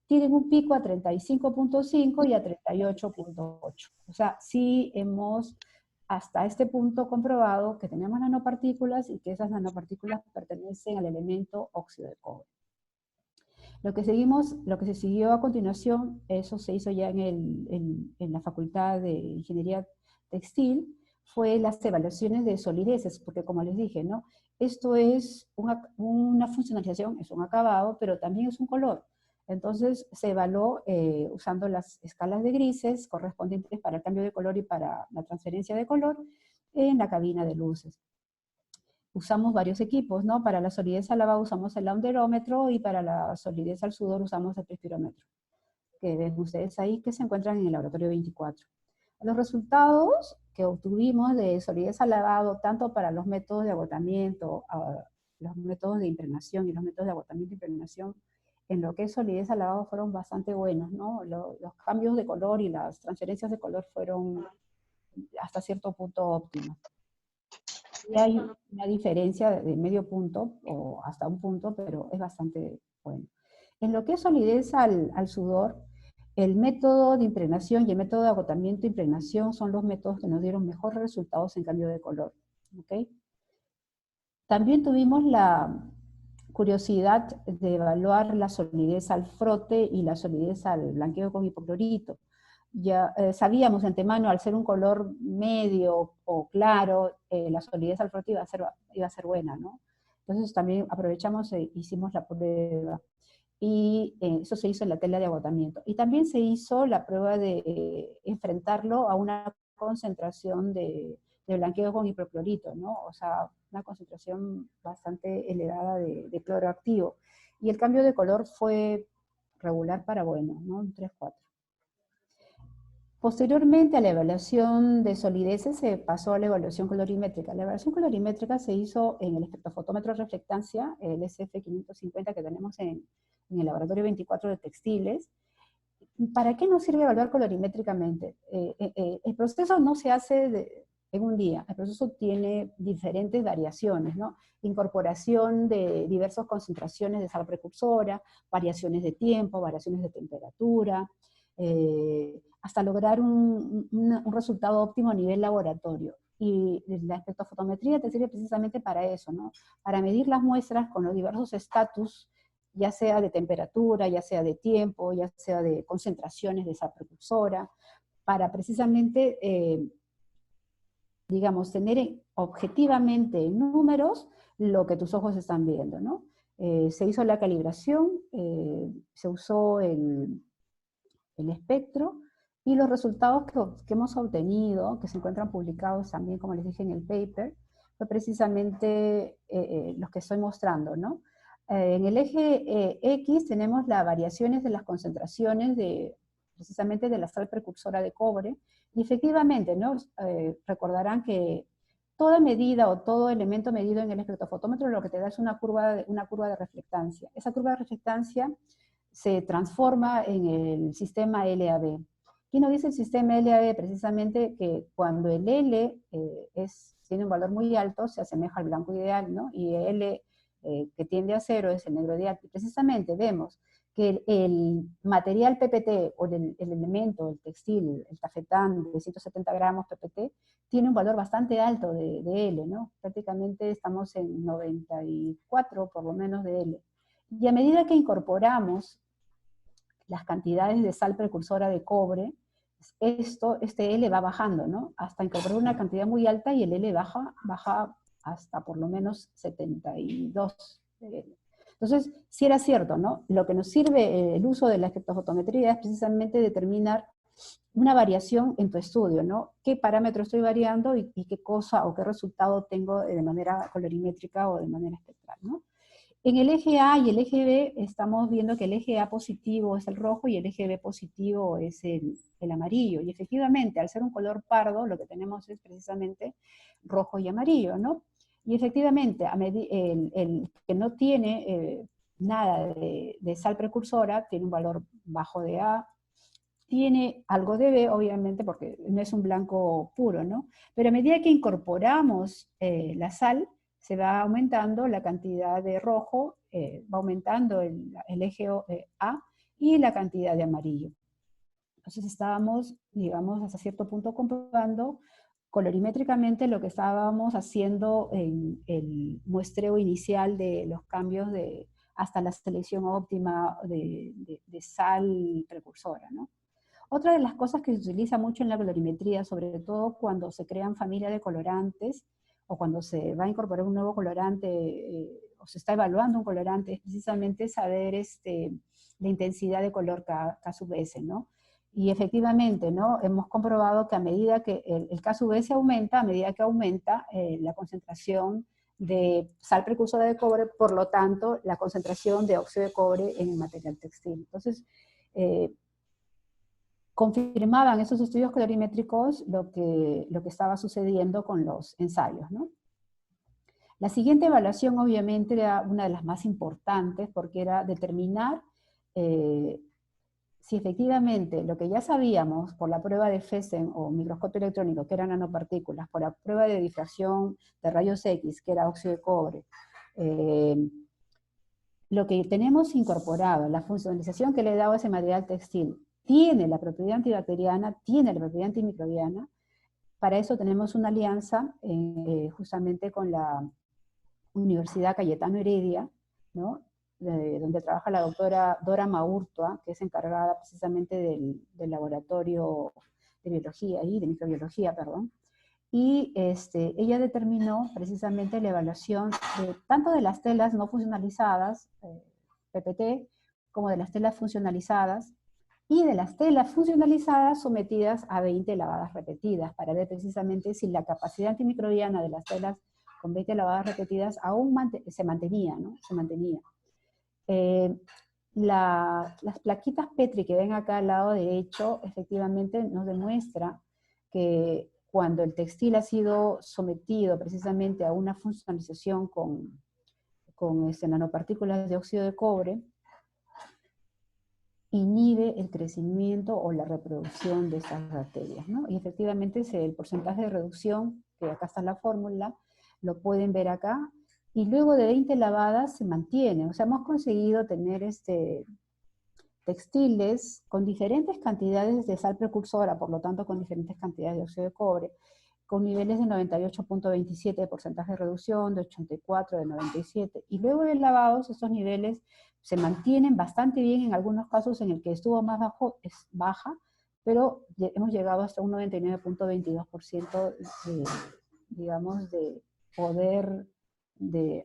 tienen un pico a 35.5 y a 38.8. O sea, sí hemos hasta este punto comprobado que tenemos nanopartículas y que esas nanopartículas pertenecen al elemento óxido de cobre. Lo que se siguió a continuación, eso se hizo ya en la Facultad de Ingeniería Textil, fue las evaluaciones de solideces, porque como les dije, ¿no? Esto es una funcionalización, es un acabado, pero también es un color. Entonces se evaluó usando las escalas de grises correspondientes para el cambio de color y para la transferencia de color en la cabina de luces. usamos varios equipos, ¿no? Para la solidez al lavado usamos el launderómetro y para la solidez al sudor usamos el perspirómetro, que ven ustedes ahí, que se encuentran en el laboratorio 24. Los resultados que obtuvimos de solidez al lavado, tanto para los métodos de agotamiento, los métodos de impregnación y los métodos de agotamiento e impregnación, en lo que es solidez al lavado fueron bastante buenos, ¿no? Los cambios de color y las transferencias de color fueron hasta cierto punto óptimos. Y hay una diferencia de medio punto o hasta un punto, pero es bastante bueno. En lo que es solidez al sudor, el método de impregnación y el método de agotamiento e impregnación son los métodos que nos dieron mejores resultados en cambio de color. ¿Okay? También tuvimos la curiosidad de evaluar la solidez al frote y la solidez al blanqueo con hipoclorito. Ya sabíamos de antemano, al ser un color medio o claro, la solidez al frote iba a ser buena, ¿no? Entonces también aprovechamos e hicimos la prueba. Y eso se hizo en la tela de agotamiento. Y también se hizo la prueba de enfrentarlo a una concentración de blanqueo con hipoclorito, ¿no? O sea, una concentración bastante elevada de cloro activo. Y el cambio de color fue regular para bueno, ¿no? Un 3-4. Posteriormente a la evaluación de solideces se pasó a la evaluación colorimétrica. La evaluación colorimétrica se hizo en el espectrofotómetro de reflectancia, el SF550 que tenemos en el laboratorio 24 de textiles. ¿Para qué nos sirve evaluar colorimétricamente? El proceso no se hace en un día, el proceso tiene diferentes variaciones, ¿no? Incorporación de diversas concentraciones de sal precursora, variaciones de tiempo, variaciones de temperatura, hasta lograr un resultado óptimo a nivel laboratorio. Y la espectrofotometría te sirve precisamente para eso, ¿no? Para medir las muestras con los diversos estatus, ya sea de temperatura, ya sea de tiempo, ya sea de concentraciones de esa precursora, para precisamente, digamos, tener objetivamente en números lo que tus ojos están viendo, ¿no? Se hizo la calibración, se usó el espectro, y los resultados que hemos obtenido, que se encuentran publicados también, como les dije en el paper, fue precisamente los que estoy mostrando, ¿no? En el eje X tenemos las variaciones de las concentraciones precisamente de la sal precursora de cobre, y efectivamente, ¿no? Recordarán que toda medida o todo elemento medido en el espectrofotómetro lo que te da es una curva de reflectancia. Esa curva de reflectancia se transforma en el sistema LAB. ¿Qué nos dice el sistema LAB? Precisamente que cuando el L tiene un valor muy alto, se asemeja al blanco ideal, ¿no? Y L que tiende a 0 es el negro ideal. Y precisamente vemos que el material PPT, o el elemento, el textil, el tafetán de 170 gramos PPT, tiene un valor bastante alto de L, ¿no? Prácticamente estamos en 94 por lo menos de L. Y a medida que incorporamos las cantidades de sal precursora de cobre, este L va bajando, ¿no? Hasta incorporar una cantidad muy alta y el L baja hasta por lo menos 72 de L. Entonces, sí era cierto, ¿no? Lo que nos sirve el uso de la espectrofotometría es precisamente determinar una variación en tu estudio, ¿no? ¿Qué parámetro estoy variando y qué cosa o qué resultado tengo de manera colorimétrica o de manera espectral, ¿no? En el eje A y el eje B estamos viendo que el eje A positivo es el rojo y el eje B positivo es el amarillo. Y efectivamente, al ser un color pardo, lo que tenemos es precisamente rojo y amarillo, ¿no? Y efectivamente, el que no tiene nada de sal precursora tiene un valor bajo de A, tiene algo de B, obviamente, porque no es un blanco puro, ¿no? Pero a medida que incorporamos la sal, se va aumentando la cantidad de rojo, va aumentando el eje A y la cantidad de amarillo. Entonces estábamos, digamos, hasta cierto punto comprobando colorimétricamente lo que estábamos haciendo en el muestreo inicial de los cambios hasta la selección óptima de sal precursora, ¿no? Otra de las cosas que se utiliza mucho en la colorimetría, sobre todo cuando se crean familias de colorantes, o cuando se va a incorporar un nuevo colorante, o se está evaluando un colorante, es precisamente saber la intensidad de color K sub S, ¿no? Y efectivamente, ¿no? Hemos comprobado que a medida que el K sub S aumenta, a medida que aumenta la concentración de sal precursora de cobre, por lo tanto, la concentración de óxido de cobre en el material textil. Entonces, confirmaban esos estudios colorimétricos lo que estaba sucediendo con los ensayos, ¿no? La siguiente evaluación, obviamente, era una de las más importantes, porque era determinar si efectivamente lo que ya sabíamos por la prueba de Fessen o microscopio electrónico, que eran nanopartículas, por la prueba de difracción de rayos X, que era óxido de cobre, lo que tenemos incorporado, la funcionalización que le he dado a ese material textil, tiene la propiedad antibacteriana, tiene la propiedad antimicrobiana. Para eso tenemos una alianza justamente con la Universidad Cayetano Heredia, ¿no? Donde trabaja la doctora Dora Maurtua, que es encargada precisamente del laboratorio de biología y de microbiología, perdón. Y ella determinó precisamente la evaluación tanto de las telas no funcionalizadas, PPT, como de las telas funcionalizadas, y de las telas funcionalizadas sometidas a 20 lavadas repetidas, para ver precisamente si la capacidad antimicrobiana de las telas con 20 lavadas repetidas aún se mantenía, ¿no? Se mantenía. Las plaquitas Petri que ven acá al lado derecho, efectivamente nos demuestra que cuando el textil ha sido sometido precisamente a una funcionalización con nanopartículas de óxido de cobre, inhibe el crecimiento o la reproducción de estas bacterias, ¿no? Y efectivamente el porcentaje de reducción, que acá está la fórmula, lo pueden ver acá, y luego de 20 lavadas se mantiene. O sea, hemos conseguido tener textiles con diferentes cantidades de sal precursora, por lo tanto con diferentes cantidades de óxido de cobre, con niveles de 98.27 de porcentaje de reducción, de 84, de 97, y luego de lavados estos niveles se mantienen bastante bien. En algunos casos en el que estuvo más bajo es baja, pero hemos llegado hasta un 99.22% digamos, de poder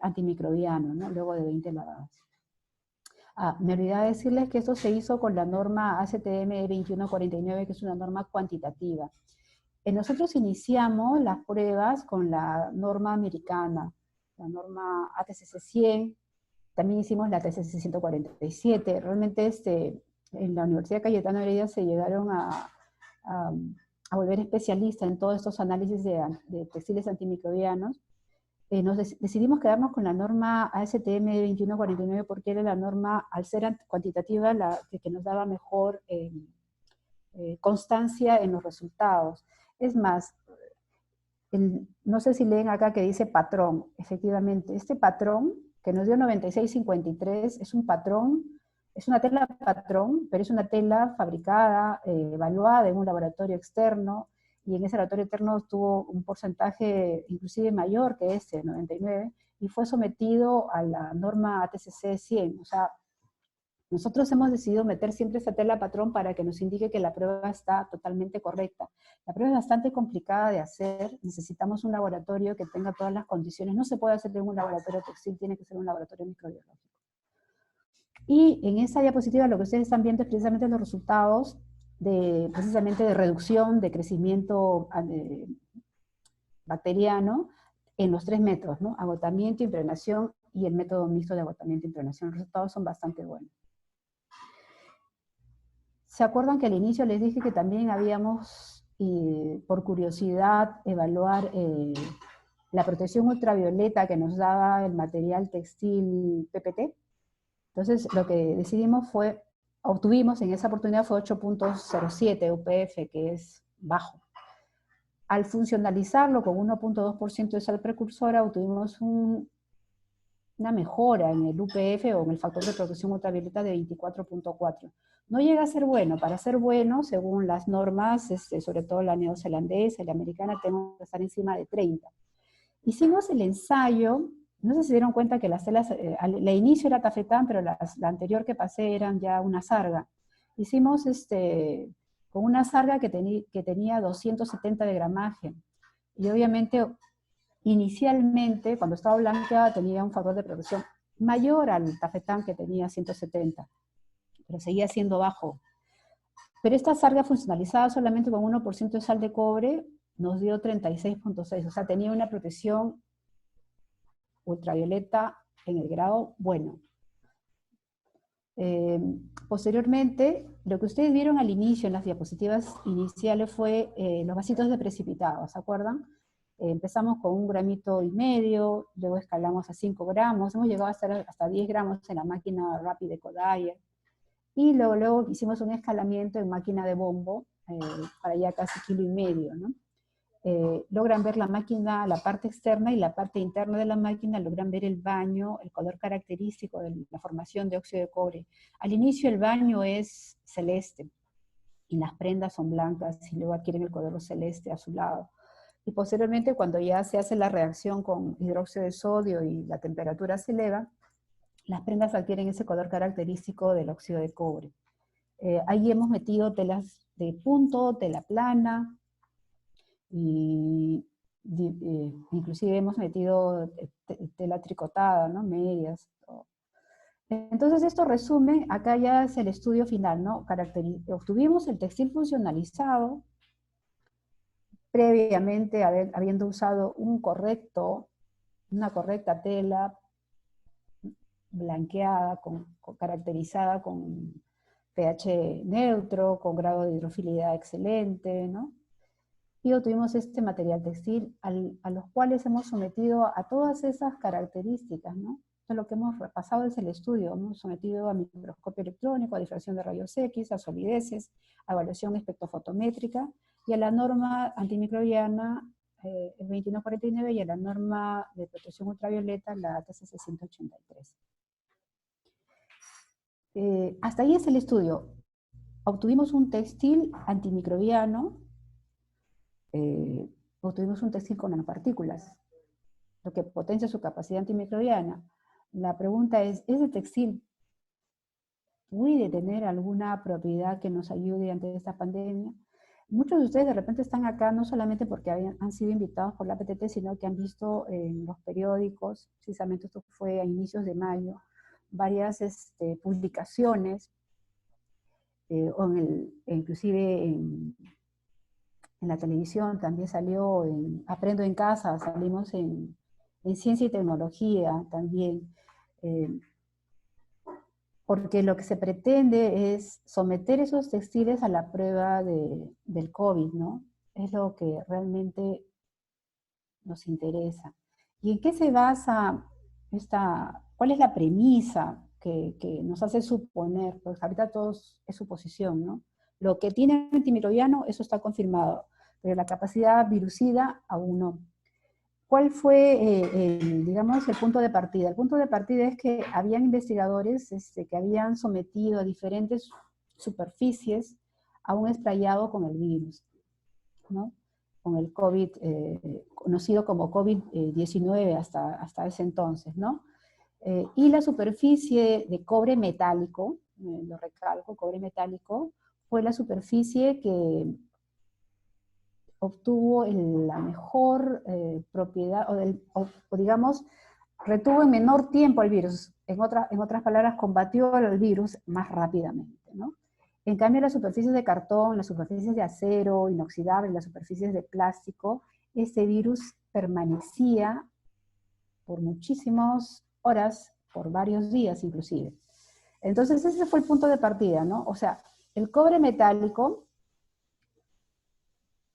antimicrobiano, ¿no? Luego de 20 lavadas. Me olvidaba decirles que esto se hizo con la norma ASTM 2149, que es una norma cuantitativa. Nosotros iniciamos las pruebas con la norma americana, la norma ATCC 100, también hicimos la ATCC 147. Realmente en la Universidad Cayetano Heredia se llegaron a volver especialistas en todos estos análisis de textiles antimicrobianos. Decidimos quedarnos con la norma ASTM 2149 porque era la norma, al ser cuantitativa, que nos daba mejor constancia en los resultados. Es más, no sé si leen acá que dice patrón. Efectivamente, este patrón que nos dio 9653 es un patrón, es una tela patrón, pero es una tela fabricada, evaluada en un laboratorio externo, y en ese laboratorio externo tuvo un porcentaje inclusive mayor que 99, y fue sometido a la norma ATCC 100. O sea, nosotros hemos decidido meter siempre esta tela patrón para que nos indique que la prueba está totalmente correcta. La prueba es bastante complicada de hacer, necesitamos un laboratorio que tenga todas las condiciones. No se puede hacer en un laboratorio textil, tiene que ser un laboratorio microbiológico. Y en esta diapositiva lo que ustedes están viendo es precisamente los resultados precisamente de reducción de crecimiento bacteriano en los 3 métodos, ¿no? Agotamiento, impregnación y el método mixto de agotamiento e impregnación. Los resultados son bastante buenos. ¿Se acuerdan que al inicio les dije que también habíamos, por curiosidad, evaluar la protección ultravioleta que nos daba el material textil PPT? Entonces, lo que decidimos obtuvimos en esa oportunidad fue 8.07 UPF, que es bajo. Al funcionalizarlo con 1.2% de sal precursora, obtuvimos una mejora en el UPF o en el factor de protección ultravioleta de 24.4. No llega a ser bueno. Para ser bueno, según las normas, sobre todo la neozelandesa y la americana, tenemos que estar encima de 30. Hicimos el ensayo. No sé si se dieron cuenta que las telas, al inicio era tafetán, pero la anterior que pasé eran ya una sarga. Hicimos con una sarga que tenía 270 de gramaje. Y obviamente, inicialmente, cuando estaba blanqueada, tenía un factor de protección mayor al tafetán, que tenía 170, pero seguía siendo bajo. Pero esta sarga funcionalizada solamente con 1% de sal de cobre nos dio 36.6, o sea, tenía una protección ultravioleta en el grado bueno. Posteriormente, lo que ustedes vieron al inicio, en las diapositivas iniciales, fue los vasitos de precipitado, ¿se acuerdan? Empezamos con 1,5 gramos, luego escalamos a 5 gramos, hemos llegado a estar hasta 10 gramos en la máquina Rapid Eco Dyer, y luego hicimos un escalamiento en máquina de bombo, para ya casi 1,5 kilos, ¿no? Logran ver la máquina, la parte externa y la parte interna de la máquina, logran ver el baño, el color característico de la formación de óxido de cobre. Al inicio el baño es celeste, y las prendas son blancas, y luego adquieren el color celeste azulado. Y posteriormente, cuando ya se hace la reacción con hidróxido de sodio y la temperatura se eleva, las prendas adquieren ese color característico del óxido de cobre. Ahí hemos metido telas de punto, tela plana, y inclusive hemos metido tela tricotada, ¿no? Medias. Todo. Entonces esto resume, acá ya es el estudio final, ¿no? Obtuvimos el textil funcionalizado, previamente habiendo usado una correcta tela blanqueada, caracterizada con pH neutro, con grado de hidrofilidad excelente, ¿no? Y obtuvimos este material textil a los cuales hemos sometido a todas esas características, ¿no? Entonces lo que hemos repasado es el estudio, hemos sometido a microscopio electrónico, a difracción de rayos X, a solideces, a evaluación espectrofotométrica, y a la norma antimicrobiana, el 2149, y a la norma de protección ultravioleta, la TCC 183. Hasta ahí es el estudio. Obtuvimos un textil antimicrobiano, obtuvimos un textil con nanopartículas, lo que potencia su capacidad antimicrobiana. La pregunta es, ¿ese textil puede tener alguna propiedad que nos ayude ante esta pandemia? Muchos de ustedes de repente están acá no solamente porque han sido invitados por la PTT, sino que han visto en los periódicos, precisamente esto fue a inicios de mayo, varias publicaciones, inclusive en la televisión también salió, Aprendo en Casa, salimos en Ciencia y Tecnología también, porque lo que se pretende es someter esos textiles a la prueba del COVID, ¿no? Es lo que realmente nos interesa. ¿Y en qué se basa cuál es la premisa que nos hace suponer? Pues ahorita todos es suposición, ¿no? Lo que tiene antimicrobiano, eso está confirmado, pero la capacidad virucida aún no. ¿Cuál fue, digamos, el punto de partida? El punto de partida es que habían investigadores que habían sometido a diferentes superficies a un sprayado con el virus, ¿no? Con el COVID, conocido como COVID-19 hasta ese entonces, ¿no? Y la superficie de cobre metálico, lo recalco, cobre metálico, fue la superficie que obtuvo la mejor propiedad, o digamos, retuvo en menor tiempo el virus. En otras palabras, combatió al virus más rápidamente, ¿no? En cambio, las superficies de cartón, las superficies de acero inoxidable, las superficies de plástico, este virus permanecía por muchísimas horas, por varios días inclusive. Entonces ese fue el punto de partida, ¿no? O sea, el cobre metálico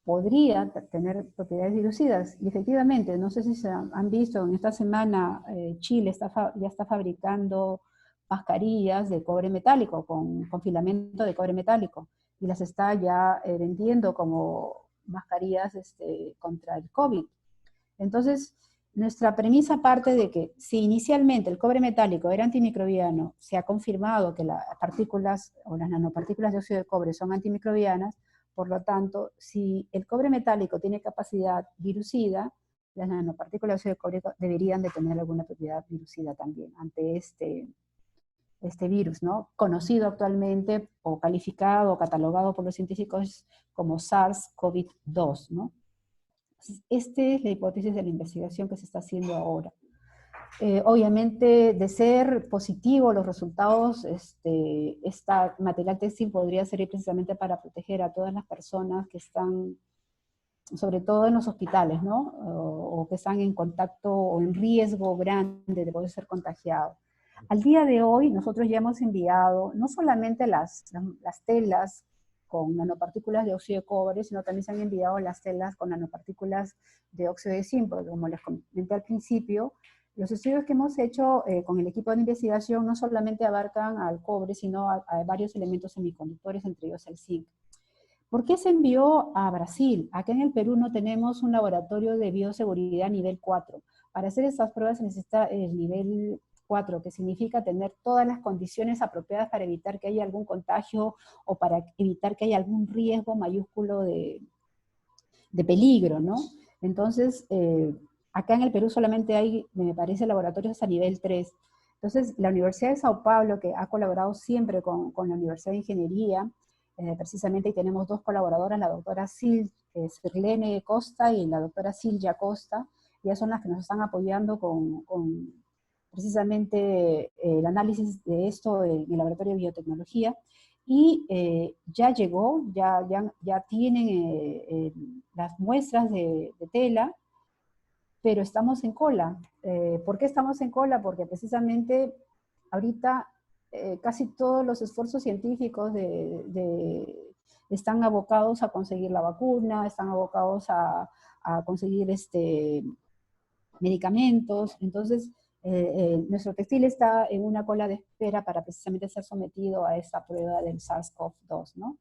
podría tener propiedades virucidas, y efectivamente, no sé si se han visto, en esta semana Chile ya está fabricando mascarillas de cobre metálico, con filamento de cobre metálico, y las está ya vendiendo como mascarillas contra el COVID. Entonces, nuestra premisa parte de que si inicialmente el cobre metálico era antimicrobiano, se ha confirmado que las partículas o las nanopartículas de óxido de cobre son antimicrobianas. Por lo tanto, si el cobre metálico tiene capacidad virucida, las nanopartículas de óxido de cobre deberían de tener alguna propiedad virucida también ante este virus, ¿no? Conocido actualmente o calificado o catalogado por los científicos como SARS-CoV-2, ¿no? Esta es la hipótesis de la investigación que se está haciendo ahora. Obviamente, de ser positivo los resultados, esta material textil podría servir precisamente para proteger a todas las personas que están sobre todo en los hospitales, ¿no? O que están en contacto o en riesgo grande de poder ser contagiados. Al día de hoy, nosotros ya hemos enviado no solamente las telas con nanopartículas de óxido de cobre, sino también se han enviado las telas con nanopartículas de óxido de zinc, porque como les comenté al principio, los estudios que hemos hecho con el equipo de investigación no solamente abarcan al cobre, sino a varios elementos semiconductores, entre ellos el zinc. ¿Por qué se envió a Brasil? Acá en el Perú no tenemos un laboratorio de bioseguridad nivel 4. Para hacer estas pruebas se necesita el nivel 4, que significa tener todas las condiciones apropiadas para evitar que haya algún contagio o para evitar que haya algún riesgo mayúsculo de peligro, ¿no? Entonces, acá en el Perú solamente hay, me parece, laboratorios a nivel 3. Entonces, la Universidad de Sao Paulo, que ha colaborado siempre con la Universidad de Ingeniería, precisamente tenemos dos colaboradoras, la doctora Sirlene Costa y la doctora Silvia Costa, ellas son las que nos están apoyando con precisamente el análisis de esto en el laboratorio de biotecnología, y ya llegó, ya tienen las muestras de tela, pero estamos en cola. ¿Por qué estamos en cola? Porque precisamente ahorita casi todos los esfuerzos científicos están abocados a conseguir la vacuna, están abocados a conseguir medicamentos. Entonces, nuestro textil está en una cola de espera para precisamente ser sometido a esta prueba del SARS-CoV-2, ¿no?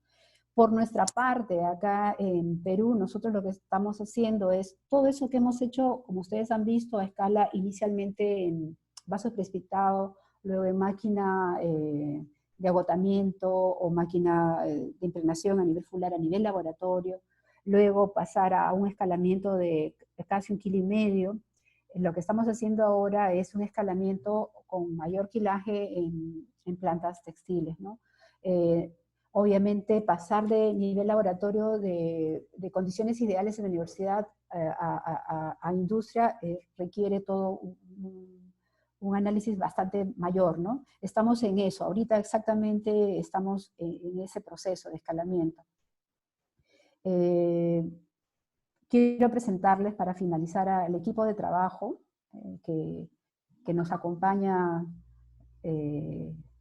Por nuestra parte, acá en Perú, nosotros lo que estamos haciendo es todo eso que hemos hecho, como ustedes han visto, a escala inicialmente en vaso precipitado, luego en máquina de agotamiento o máquina de impregnación a nivel fular, a nivel laboratorio, luego pasar a un escalamiento de casi 1,5 kilos. Lo que estamos haciendo ahora es un escalamiento con mayor kilaje en plantas textiles, ¿no? Obviamente pasar de nivel laboratorio de condiciones ideales en la universidad a industria requiere todo un análisis bastante mayor, ¿no? Estamos en eso, ahorita exactamente estamos en ese proceso de escalamiento. Quiero presentarles para finalizar al equipo de trabajo que nos acompaña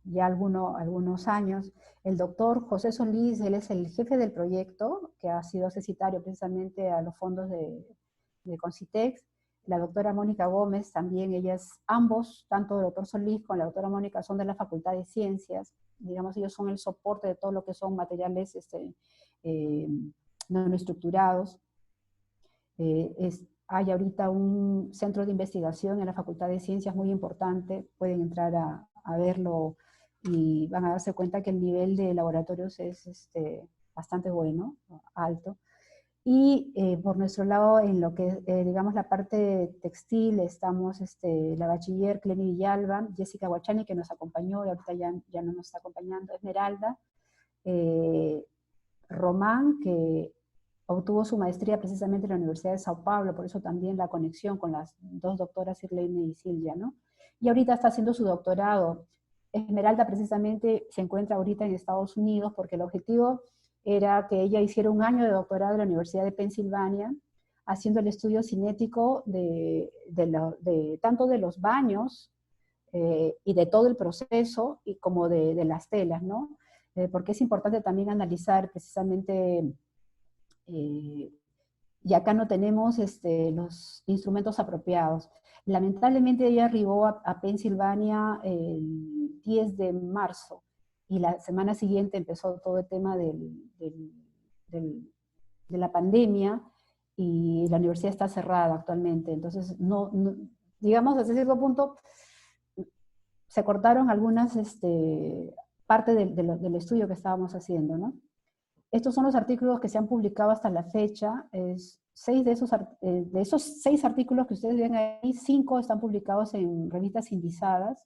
ya algunos años. El doctor José Solís, él es el jefe del proyecto, que ha sido cesitario precisamente a los fondos de Concitex. La doctora Mónica Gómez también, ambos, tanto el doctor Solís como la doctora Mónica, son de la Facultad de Ciencias. Digamos, ellos son el soporte de todo lo que son materiales nanoestructurados. Hay ahorita un centro de investigación en la Facultad de Ciencias muy importante, pueden entrar a verlo y van a darse cuenta que el nivel de laboratorios es bastante bueno, alto. Y por nuestro lado, en lo que digamos la parte textil, estamos la bachiller Cleni Villalba, Jessica Guachani, que nos acompañó y ahorita ya no nos está acompañando, Esmeralda, Román, que obtuvo su maestría precisamente en la Universidad de Sao Paulo, por eso también la conexión con las dos doctoras Sirlene y Silvia, ¿no? Y ahorita está haciendo su doctorado. Esmeralda precisamente se encuentra ahorita en Estados Unidos porque el objetivo era que ella hiciera 1 año de doctorado en la Universidad de Pensilvania, haciendo el estudio cinético tanto de los baños y de todo el proceso, y como de las telas, ¿no? Porque es importante también analizar precisamente, y acá no tenemos los instrumentos apropiados. Lamentablemente ella arribó a Pensilvania el 10 de marzo, y la semana siguiente empezó todo el tema de la pandemia, y la universidad está cerrada actualmente. Entonces, digamos, hasta cierto punto, se cortaron algunas parte del estudio que estábamos haciendo, ¿no? Estos son los artículos que se han publicado hasta la fecha. 6 de esos 6 artículos que ustedes ven ahí, 5 están publicados en revistas indizadas,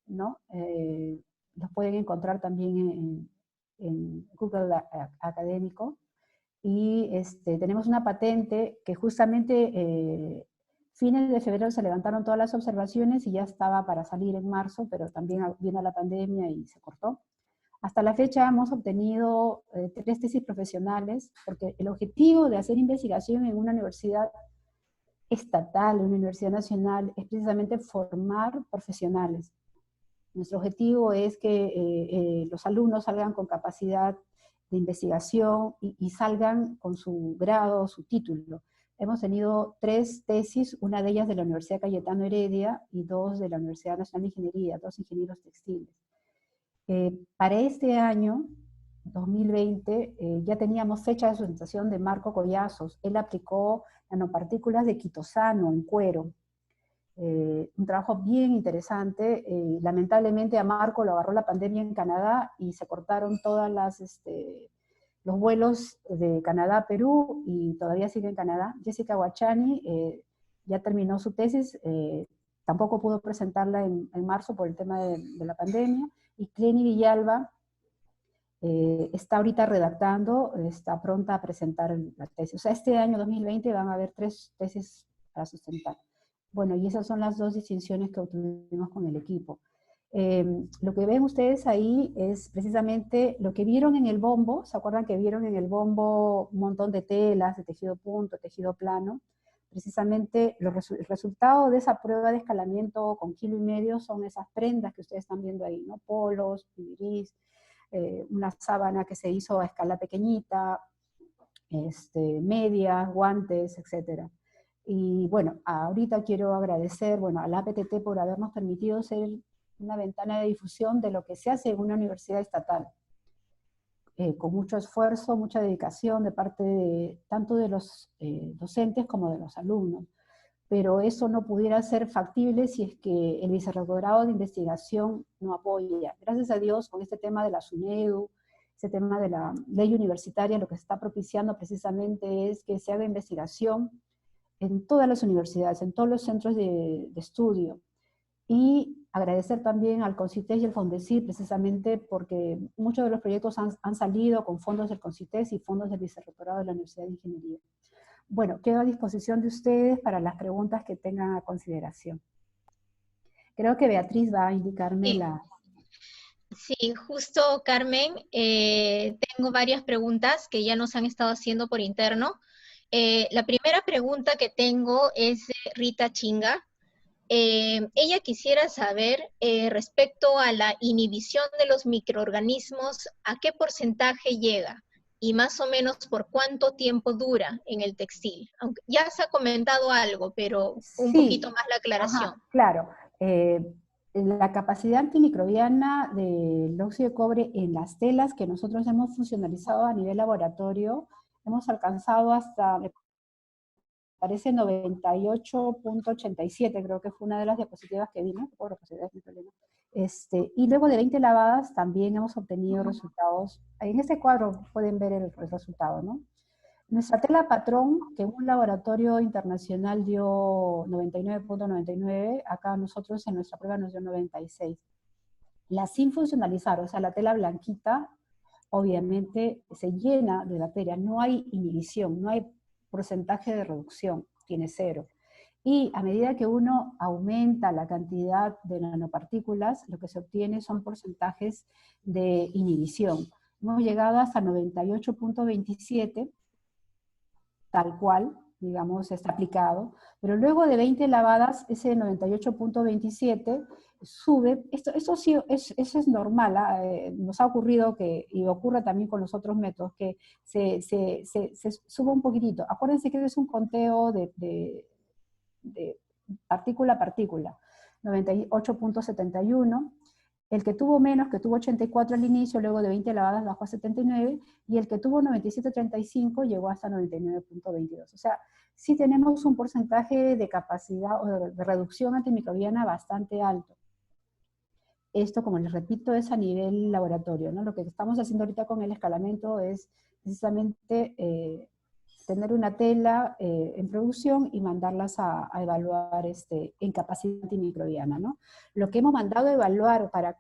¿no? Los pueden encontrar también en Google Académico. Y tenemos una patente que justamente fines de febrero se levantaron todas las observaciones y ya estaba para salir en marzo, pero también vino la pandemia y se cortó. Hasta la fecha hemos obtenido 3 tesis profesionales, porque el objetivo de hacer investigación en una universidad estatal, una universidad nacional, es precisamente formar profesionales. Nuestro objetivo es que los alumnos salgan con capacidad de investigación y salgan con su grado, su título. Hemos tenido 3 tesis, una de ellas de la Universidad Cayetano Heredia y 2 de la Universidad Nacional de Ingeniería, 2 ingenieros textiles. Para este año, 2020, ya teníamos fecha de sustentación de Marco Collazos. Él aplicó nanopartículas de quitosano en cuero. Un trabajo bien interesante. Lamentablemente a Marco lo agarró la pandemia en Canadá y se cortaron todas los vuelos de Canadá a Perú y todavía sigue en Canadá. Jessica Guachani ya terminó su tesis, tampoco pudo presentarla en marzo por el tema de la pandemia, y Cleni Villalba está ahorita redactando, está pronta a presentar la tesis. O sea, este año 2020 van a haber 3 tesis para sustentar. Bueno, y esas son las 2 distinciones que obtuvimos con el equipo. Lo que ven ustedes ahí es precisamente lo que vieron en el bombo. ¿Se acuerdan que vieron en el bombo un montón de telas, de tejido punto, tejido plano? Precisamente el resultado de esa prueba de escalamiento con 1,5 kilos son esas prendas que ustedes están viendo ahí, ¿no? Polos, pibiris, una sábana que se hizo a escala pequeñita, medias, guantes, etc. Y bueno, ahorita quiero agradecer, bueno, a la APTT por habernos permitido ser una ventana de difusión de lo que se hace en una universidad estatal. Con mucho esfuerzo, mucha dedicación de parte tanto de los docentes como de los alumnos. Pero eso no pudiera ser factible si es que el vicerrectorado de investigación no apoya. Gracias a Dios, con este tema de la SUNEDU, este tema de la ley universitaria, lo que se está propiciando precisamente es que se haga investigación en todas las universidades, en todos los centros de estudio. Y agradecer también al CONCITES y al FONDECID, precisamente porque muchos de los proyectos han salido con fondos del CONCITES y fondos del Vicerrectorado de la Universidad de Ingeniería. Bueno, quedo a disposición de ustedes para las preguntas que tengan a consideración. Creo que Beatriz va a indicarme la... Sí, justo, Carmen, tengo varias preguntas que ya nos han estado haciendo por interno. La primera pregunta que tengo es de Rita Chinga. Ella quisiera saber respecto a la inhibición de los microorganismos, ¿a qué porcentaje llega? Y más o menos por cuánto tiempo dura en el textil. Aunque ya se ha comentado algo, pero un poquito más la aclaración. Ajá, claro. La capacidad antimicrobiana del óxido de cobre en las telas que nosotros hemos funcionalizado a nivel laboratorio, hemos alcanzado hasta, me parece, 98.87, creo que fue una de las diapositivas que vimos, y luego de 20 lavadas también hemos obtenido resultados. En este cuadro pueden ver el resultado, ¿no? Nuestra tela patrón, que en un laboratorio internacional dio 99.99, acá nosotros en nuestra prueba nos dio 96. La sin funcionalizar, o sea, la tela blanquita, obviamente se llena de bacterias, no hay inhibición, no hay porcentaje de reducción, tiene 0. Y a medida que uno aumenta la cantidad de nanopartículas, lo que se obtiene son porcentajes de inhibición. Hemos llegado hasta 98.27, tal cual, digamos, está aplicado, pero luego de 20 lavadas, ese 98.27 sube. Eso sí, eso es normal, nos ha ocurrido y ocurre también con los otros métodos, que se sube un poquitito. Acuérdense que es un conteo de partícula a partícula, 98.71, el que tuvo menos, que tuvo 84 al inicio, luego de 20 lavadas bajó a 79, y el que tuvo 97.35 llegó hasta 99.22. O sea, sí tenemos un porcentaje de capacidad o de reducción antimicrobiana bastante alto. Esto, como les repito, es a nivel laboratorio, ¿no? Lo que estamos haciendo ahorita con el escalamiento es precisamente tener una tela en producción y mandarlas a evaluar en capacidad antimicrobiana, ¿no? Lo que hemos mandado a evaluar para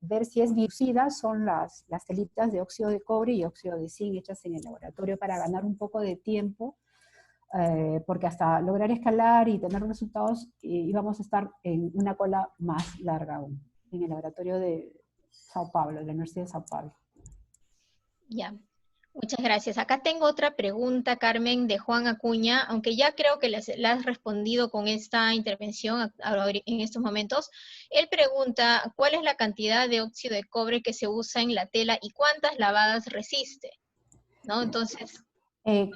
ver si es biocida son las telitas de óxido de cobre y óxido de zinc hechas en el laboratorio para ganar un poco de tiempo, porque hasta lograr escalar y tener resultados íbamos a estar en una cola más larga aún, en el laboratorio de Sao Paulo, de la Universidad de Sao Paulo. Ya, muchas gracias. Acá tengo otra pregunta, Carmen, de Juan Acuña, aunque ya creo que la has respondido con esta intervención en estos momentos. Él pregunta, ¿cuál es la cantidad de óxido de cobre que se usa en la tela y cuántas lavadas resiste? ¿No? Entonces,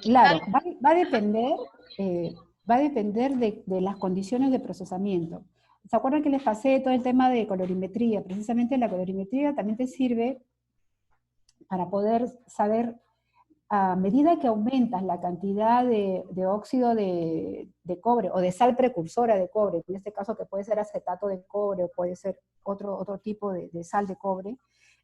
Claro, va a depender de las condiciones de procesamiento. ¿Se acuerdan que les pasé todo el tema de colorimetría? Precisamente la colorimetría también te sirve para poder saber, a medida que aumentas la cantidad de óxido de cobre o de sal precursora de cobre, en este caso que puede ser acetato de cobre o puede ser otro tipo de sal de cobre,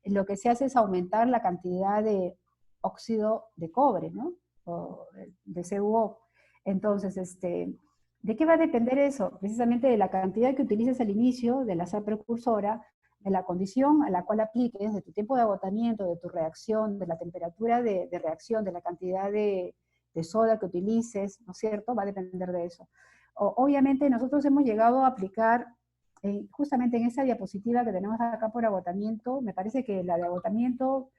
lo que se hace es aumentar la cantidad de óxido de cobre, ¿no? O de CuO. Entonces, ¿de qué va a depender eso? Precisamente de la cantidad que utilices al inicio de la sal precursora, de la condición a la cual apliques, de tu tiempo de agotamiento, de tu reacción, de la temperatura de reacción, de la cantidad de soda que utilices, ¿no es cierto? Va a depender de eso. Obviamente nosotros hemos llegado a aplicar, justamente en esa diapositiva que tenemos acá por agotamiento, me parece que la de agotamiento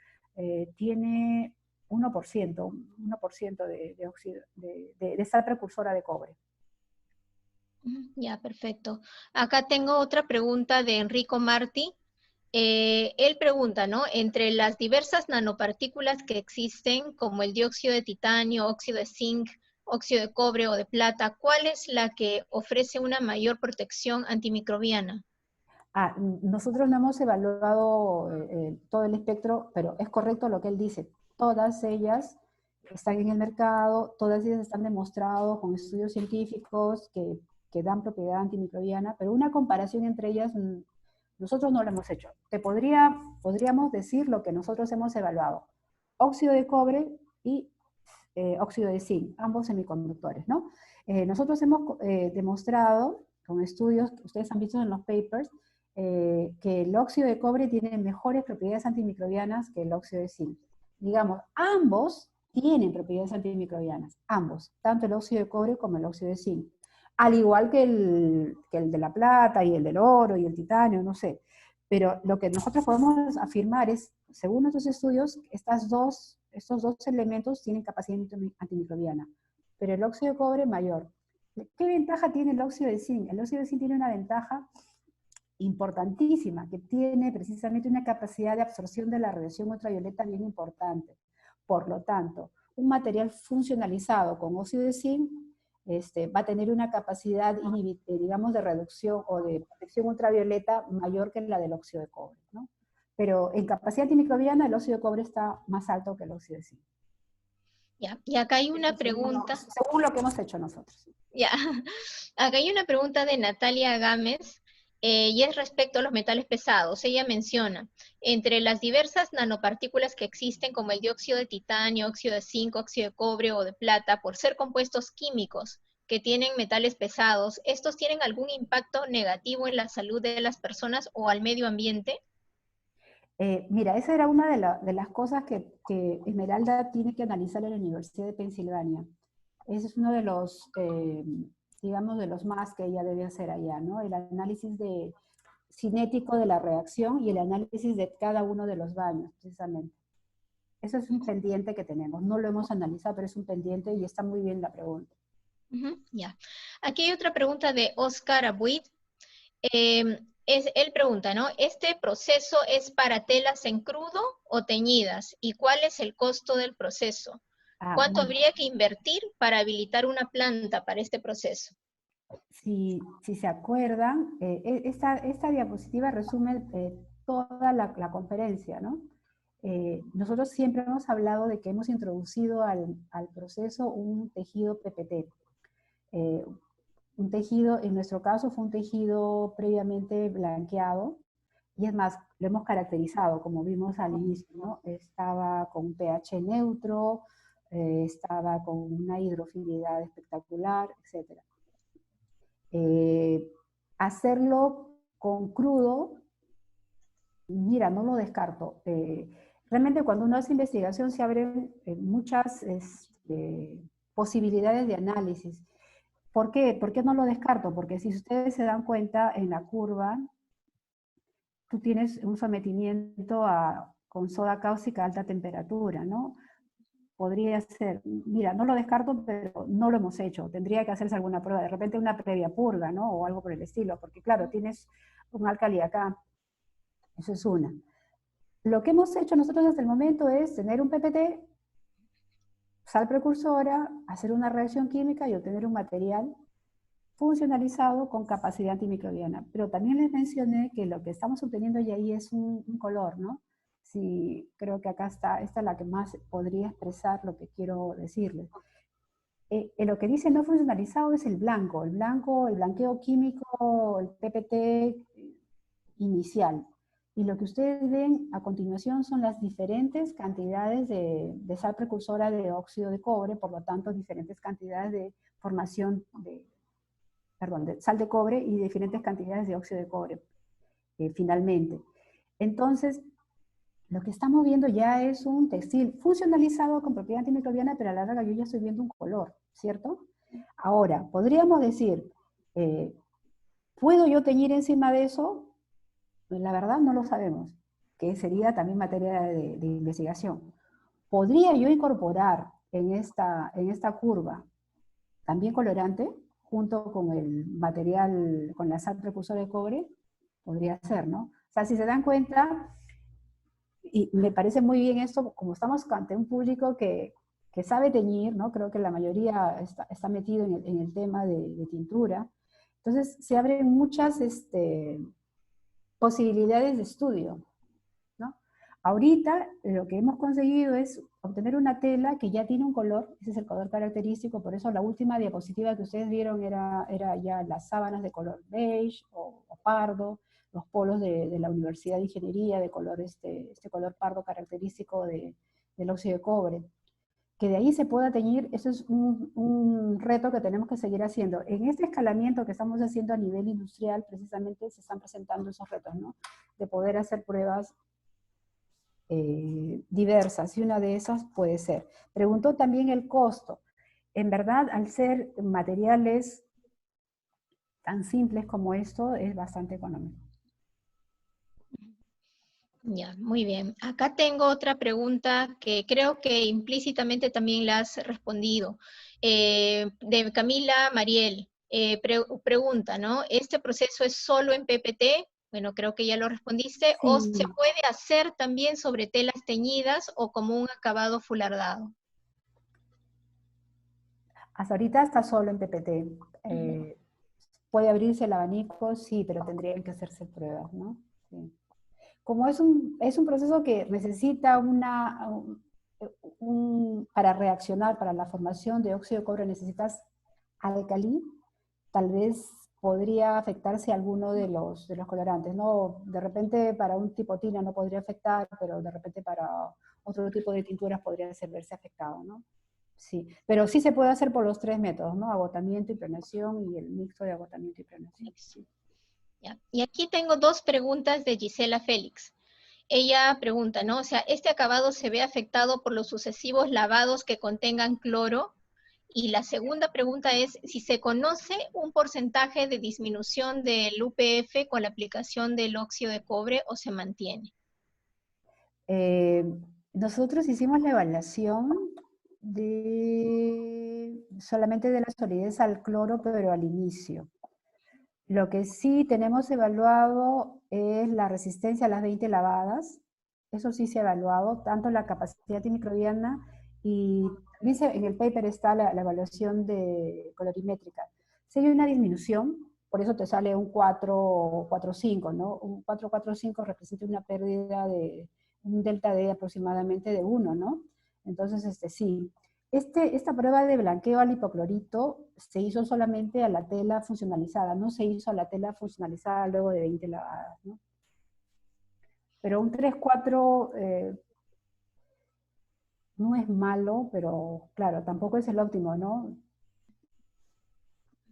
tiene 1% de óxido, de sal precursora de cobre. Ya, perfecto. Acá tengo otra pregunta de Enrico Martí. Él pregunta, ¿no? Entre las diversas nanopartículas que existen, como el dióxido de titanio, óxido de zinc, óxido de cobre o de plata, ¿cuál es la que ofrece una mayor protección antimicrobiana? Nosotros no hemos evaluado todo el espectro, pero es correcto lo que él dice. Todas ellas están en el mercado, todas ellas están demostradas con estudios científicos que dan propiedad antimicrobiana, pero una comparación entre ellas nosotros no lo hemos hecho. Podríamos decir lo que nosotros hemos evaluado. Óxido de cobre y óxido de zinc, ambos semiconductores, ¿no? Nosotros hemos demostrado con estudios que ustedes han visto en los papers que el óxido de cobre tiene mejores propiedades antimicrobianas que el óxido de zinc. Digamos, ambos tienen propiedades antimicrobianas, ambos, tanto el óxido de cobre como el óxido de zinc. Al igual que el de la plata y el del oro y el titanio, no sé. Pero lo que nosotros podemos afirmar es, según nuestros estudios, estos dos elementos tienen capacidad antimicrobiana, pero el óxido de cobre mayor. ¿Qué ventaja tiene el óxido de zinc? El óxido de zinc tiene una ventaja importantísima, que tiene precisamente una capacidad de absorción de la radiación ultravioleta bien importante. Por lo tanto, un material funcionalizado con óxido de zinc va a tener una capacidad, digamos, de reducción o de protección ultravioleta mayor que la del óxido de cobre, ¿no? Pero en capacidad antimicrobiana el óxido de cobre está más alto que el óxido de zinc. Ya, y acá hay una pregunta. Según lo que hemos hecho nosotros. Ya, acá hay una pregunta de Natalia Gámez, y es respecto a los metales pesados. Ella menciona, entre las diversas nanopartículas que existen, como el dióxido de titanio, óxido de zinc, óxido de cobre o de plata, por ser compuestos químicos que tienen metales pesados, ¿estos tienen algún impacto negativo en la salud de las personas o al medio ambiente? Mira, esa era una de las cosas que Esmeralda tiene que analizar en la Universidad de Pensilvania. Ese es uno de los, digamos, de los más que ella debe hacer allá, ¿no? El análisis cinético de la reacción y el análisis de cada uno de los baños, precisamente. Eso es un pendiente que tenemos. No lo hemos analizado, pero es un pendiente y está muy bien la pregunta. Ya. Aquí hay otra pregunta de Oscar Abuid. Él pregunta, ¿no? ¿Este proceso es para telas en crudo o teñidas? ¿Y cuál es el costo del proceso? ¿Cuánto habría que invertir para habilitar una planta para este proceso? Si se acuerdan, esta diapositiva resume toda la conferencia, ¿no? Nosotros siempre hemos hablado de que hemos introducido al proceso un tejido PPT. Un tejido, en nuestro caso fue un tejido previamente blanqueado, y es más, lo hemos caracterizado, como vimos al inicio, ¿no? Estaba con un pH neutro, estaba con una hidrofilidad espectacular, etc. Hacerlo con crudo, mira, no lo descarto. Realmente cuando uno hace investigación se abren muchas posibilidades de análisis. ¿Por qué? ¿Por qué no lo descarto? Porque si ustedes se dan cuenta en la curva, tú tienes un sometimiento con soda cáustica a alta temperatura, ¿no? Podría ser, mira, no lo descarto, pero no lo hemos hecho. Tendría que hacerse alguna prueba, de repente una previa purga, ¿no? O algo por el estilo, porque claro, tienes un álcali acá. Eso es una. Lo que hemos hecho nosotros hasta el momento es tener un PPT, sal precursora, hacer una reacción química y obtener un material funcionalizado con capacidad antimicrobiana. Pero también les mencioné que lo que estamos obteniendo ya ahí es un color, ¿no? Sí, creo que acá está, esta es la que más podría expresar lo que quiero decirles. Lo que dice no funcionalizado es el blanco, el blanqueo químico, el PPT inicial. Y lo que ustedes ven a continuación son las diferentes cantidades de sal precursora de óxido de cobre, por lo tanto diferentes cantidades de formación de sal de cobre y diferentes cantidades de óxido de cobre, finalmente. Entonces, lo que estamos viendo ya es un textil funcionalizado con propiedad antimicrobiana, pero a la larga yo ya estoy viendo un color, ¿cierto? Ahora, podríamos decir, ¿puedo yo teñir encima de eso? Pues la verdad no lo sabemos, que sería también materia de investigación. ¿Podría yo incorporar en esta curva también colorante, junto con el material, con la sal precursora de cobre? Podría ser, ¿no? O sea, si se dan cuenta, y me parece muy bien esto, como estamos ante un público que sabe teñir, ¿no? Creo que la mayoría está metido en el tema de tintura. Entonces, se abren muchas posibilidades de estudio, ¿no? Ahorita, lo que hemos conseguido es obtener una tela que ya tiene un color, ese es el color característico, por eso la última diapositiva que ustedes vieron era ya las sábanas de color beige o pardo, los polos de la Universidad de Ingeniería de color, este color pardo característico del óxido de cobre. Que de ahí se pueda teñir, eso es un reto que tenemos que seguir haciendo. En este escalamiento que estamos haciendo a nivel industrial, precisamente se están presentando esos retos, ¿no? De poder hacer pruebas diversas, y una de esas puede ser. Preguntó también el costo. En verdad, al ser materiales tan simples como esto, es bastante económico. Ya, muy bien. Acá tengo otra pregunta que creo que implícitamente también la has respondido. De Camila Mariel. Pregunta, ¿no? ¿Este proceso es solo en PPT? Bueno, creo que ya lo respondiste. Sí. ¿O se puede hacer también sobre telas teñidas o como un acabado fulardado? Hasta ahorita está solo en PPT. ¿Puede abrirse el abanico? Sí, pero tendrían que hacerse pruebas, ¿no? Sí. Como es un proceso que necesita para reaccionar, para la formación de óxido de cobre necesitas alcalí, tal vez podría afectarse alguno de los colorantes, ¿no? De repente para un tipo tina no podría afectar, pero de repente para otro tipo de tinturas podría verse afectado, ¿no? Sí, pero sí se puede hacer por los tres métodos, ¿no? Agotamiento, impregnación y el mixto de agotamiento y impregnación. Sí. Ya. Y aquí tengo dos preguntas de Gisela Félix. Ella pregunta, ¿no? O sea, ¿este acabado se ve afectado por los sucesivos lavados que contengan cloro? Y la segunda pregunta es si se conoce un porcentaje de disminución del UPF con la aplicación del óxido de cobre o se mantiene. Nosotros hicimos la evaluación solamente de la solidez al cloro, pero al inicio. Lo que sí tenemos evaluado es la resistencia a las 20 lavadas. Eso sí se ha evaluado, tanto la capacidad antimicrobiana y también en el paper está la evaluación de colorimétrica. Si hay una disminución, por eso te sale un 4,5, ¿no? Un 4,45 representa una pérdida de un delta D aproximadamente de 1, ¿no? Entonces, sí. Esta prueba de blanqueo al hipoclorito se hizo solamente a la tela funcionalizada, no se hizo a la tela funcionalizada luego de 20 lavadas, ¿no? Pero un 3,4 no es malo, pero claro, tampoco es el óptimo, ¿no?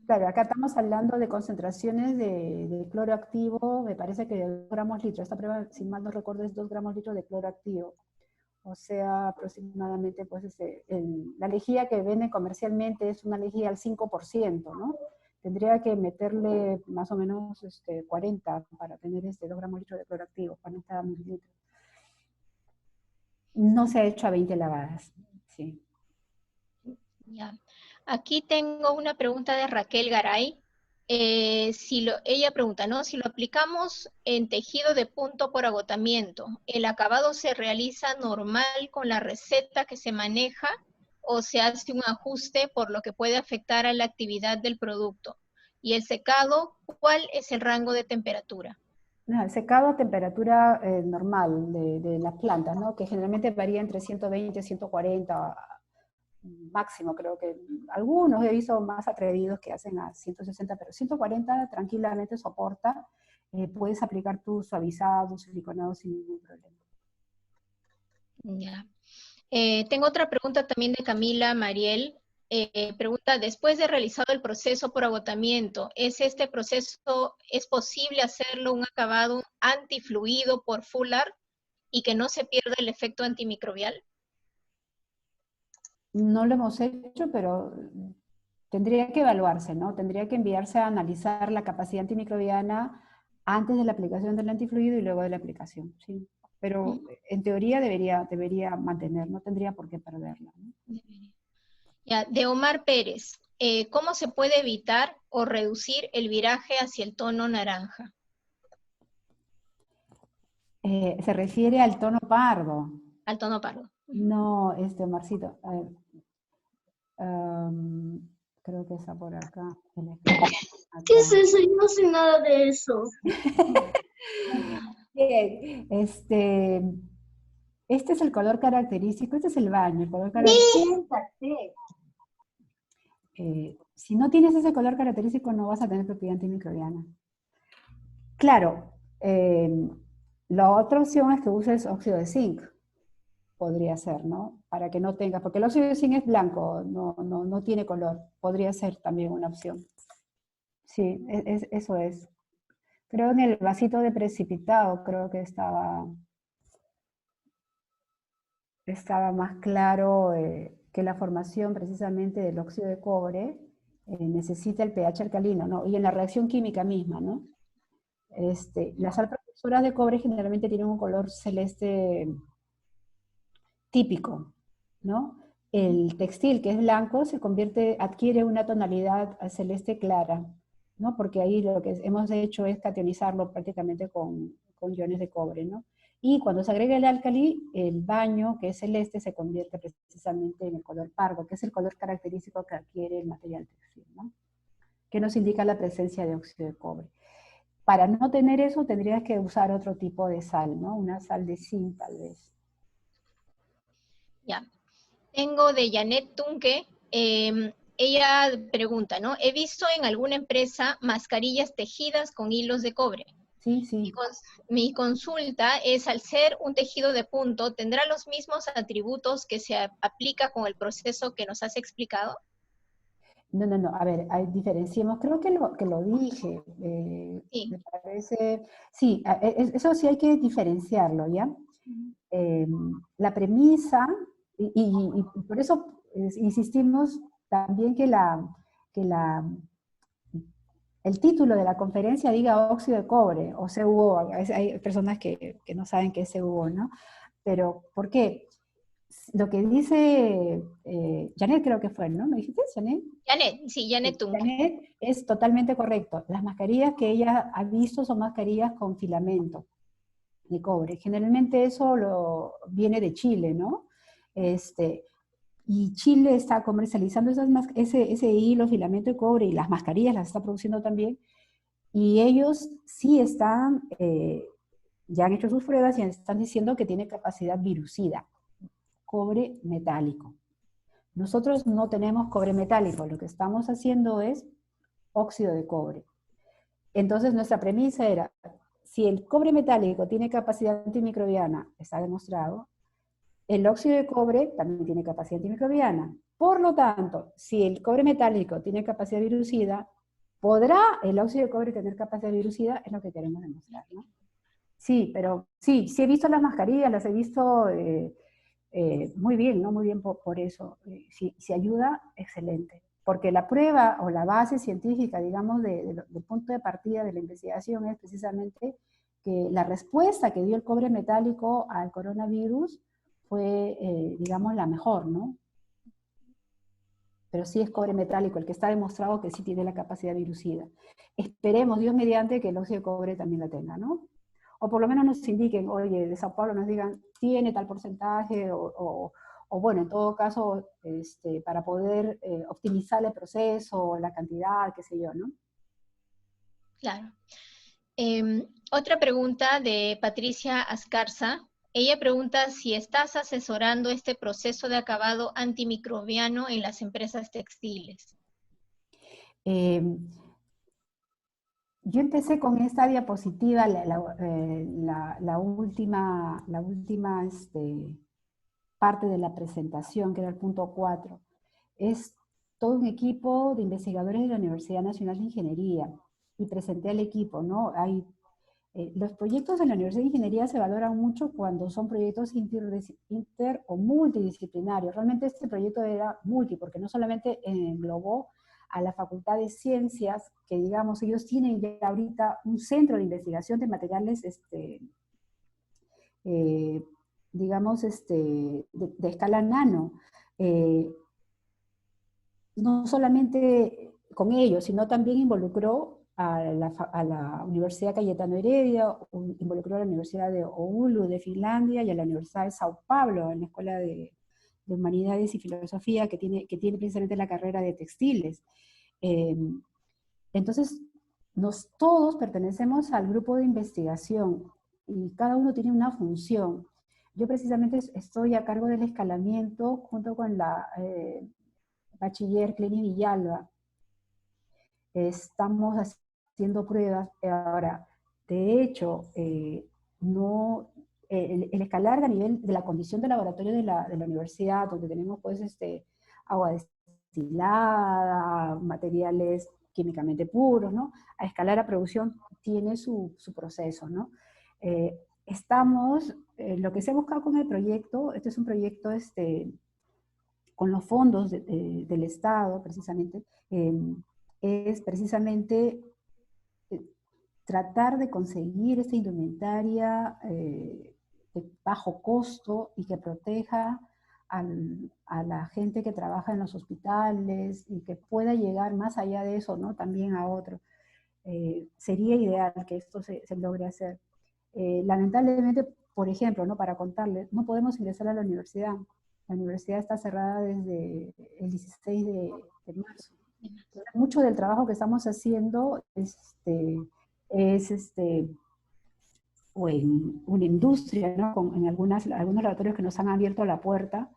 Claro, acá estamos hablando de concentraciones de cloro activo, me parece que de 2 gramos litro. Esta prueba, si mal no recuerdo, es 2 gramos litro de cloro activo. O sea, aproximadamente, pues, la lejía que venden comercialmente es una lejía al 5%, ¿no? tendría que meterle más o menos 40 para tener 2 gramos litro de cloroactivo, 40 mililitros. No se ha hecho a 20 lavadas, sí. Ya. Aquí tengo una pregunta de Raquel Garay. Ella pregunta, ¿no? Si lo aplicamos en tejido de punto por agotamiento, ¿el acabado se realiza normal con la receta que se maneja o se hace un ajuste por lo que puede afectar a la actividad del producto? Y el secado, ¿cuál es el rango de temperatura? No, el secado a temperatura normal de las plantas, ¿no? Que generalmente varía entre 120 y 140 máximo, creo que algunos he visto más atrevidos que hacen a 160, pero 140 tranquilamente soporta. Puedes aplicar tu suavizado, tu siliconado sin ningún problema. Ya. Tengo otra pregunta también de Camila Mariel. Pregunta, después de realizado el proceso por agotamiento, ¿es posible hacerlo un acabado antifluido por Fuller y que no se pierda el efecto antimicrobial? No lo hemos hecho, pero tendría que evaluarse, ¿no? Tendría que enviarse a analizar la capacidad antimicrobiana antes de la aplicación del antifluido y luego de la aplicación, sí. Pero en teoría debería mantener, no tendría por qué perderla, ¿no? Ya, de Omar Pérez, ¿cómo se puede evitar o reducir el viraje hacia el tono naranja? Se refiere al tono pardo. Al tono pardo. No, Omarcito, a ver. Creo que está por acá. ¿Qué es eso? Yo no sé nada de eso. Bien, este es el color característico, este es el baño, el color característico. Si no tienes ese color característico no vas a tener propiedad antimicrobiana. Claro, la otra opción es que uses óxido de zinc. Podría ser, ¿no? Para que no tengas, porque el óxido de zinc es blanco, no tiene color. Podría ser también una opción. Sí, eso es. Creo en el vasito de precipitado, creo que estaba más claro que la formación precisamente del óxido de cobre necesita el pH alcalino, ¿no? Y en la reacción química misma, ¿no? Las sal propulsoras de cobre generalmente tienen un color celeste típico, ¿no? El textil, que es blanco, adquiere una tonalidad celeste clara, ¿no? Porque ahí lo que hemos hecho es cationizarlo prácticamente con iones de cobre, ¿no? Y cuando se agrega el álcali, el baño, que es celeste, se convierte precisamente en el color pardo, que es el color característico que adquiere el material textil, ¿no? Que nos indica la presencia de óxido de cobre. Para no tener eso, tendrías que usar otro tipo de sal, ¿no? Una sal de zinc, tal vez. Ya. Tengo de Janet Tunke, ella pregunta, ¿no? He visto en alguna empresa mascarillas tejidas con hilos de cobre. Sí, sí. Mi consulta es, al ser un tejido de punto, ¿tendrá los mismos atributos que se aplica con el proceso que nos has explicado? No, a ver, diferenciemos, creo que lo dije, Sí. Me parece, sí, eso sí hay que diferenciarlo, ¿ya? La premisa, y por eso insistimos también que el título de la conferencia diga óxido de cobre o CuO. A veces hay personas que no saben qué es CuO, ¿no? Pero, ¿por qué? Lo que dice Janet, creo que fue, ¿no? ¿Me dijiste, Janet? Janet, sí, Janet Tunke. Janet es totalmente correcto. Las mascarillas que ella ha visto son mascarillas con filamento de cobre. Generalmente eso viene de Chile, ¿no? Y Chile está comercializando ese hilo, filamento de cobre, y las mascarillas las está produciendo también, y ellos sí están, ya han hecho sus pruebas y están diciendo que tiene capacidad virucida, cobre metálico. Nosotros no tenemos cobre metálico, lo que estamos haciendo es óxido de cobre. Entonces nuestra premisa era, si el cobre metálico tiene capacidad antimicrobiana, está demostrado, el óxido de cobre también tiene capacidad antimicrobiana. Por lo tanto, si el cobre metálico tiene capacidad virucida, ¿podrá el óxido de cobre tener capacidad virucida? Es lo que queremos demostrar, ¿no? Sí, pero sí he visto las mascarillas, las he visto muy bien, ¿no? Muy bien por eso. Si ayuda, excelente. porque la prueba o la base científica, digamos, del punto de partida de la investigación es precisamente que la respuesta que dio el cobre metálico al coronavirus fue, digamos, la mejor, ¿no? Pero sí es cobre metálico, el que está demostrado que sí tiene la capacidad virucida. Esperemos, Dios mediante, que el óxido de cobre también la tenga, ¿no? O por lo menos nos indiquen, oye, de Sao Paulo nos digan, tiene tal porcentaje, o bueno, en todo caso, para poder optimizar el proceso, la cantidad, qué sé yo, ¿no? Claro. Otra pregunta de Patricia Ascarza. Ella pregunta si estás asesorando este proceso de acabado antimicrobiano en las empresas textiles. Yo empecé con esta diapositiva, la última parte de la presentación, que era el punto 4. Es todo un equipo de investigadores de la Universidad Nacional de Ingeniería, y presenté al equipo, ¿no? Los proyectos en la Universidad de Ingeniería se valoran mucho cuando son proyectos inter o multidisciplinarios. Realmente este proyecto era multi, porque no solamente englobó a la Facultad de Ciencias, que digamos, ellos tienen ya ahorita un centro de investigación de materiales, digamos, de escala nano. No solamente con ellos, sino también involucró a la Universidad Cayetano Heredia, involucró a la Universidad de Oulu de Finlandia y a la Universidad de Sao Paulo, en la Escuela de Humanidades y Filosofía, que tiene precisamente la carrera de textiles. Entonces, todos pertenecemos al grupo de investigación y cada uno tiene una función. Yo precisamente estoy a cargo del escalamiento junto con la bachiller Cleni Villalba. Estamos haciendo pruebas. Ahora, de hecho, el escalar a nivel de la condición de laboratorio de la universidad, donde tenemos pues agua destilada, materiales químicamente puros, ¿no? A escalar a producción tiene su proceso, ¿no? Lo que se ha buscado con el proyecto, este es un proyecto con los fondos del Estado, precisamente, es precisamente tratar de conseguir esta indumentaria de bajo costo y que proteja a la gente que trabaja en los hospitales y que pueda llegar más allá de eso, ¿no? También a otros. Sería ideal que esto se logre hacer. Lamentablemente, por ejemplo, ¿no? Para contarles, no podemos ingresar a la universidad. La universidad está cerrada desde el 16 de marzo. Entonces, mucho del trabajo que estamos haciendo o en una industria, ¿no? En algunos laboratorios que nos han abierto la puerta,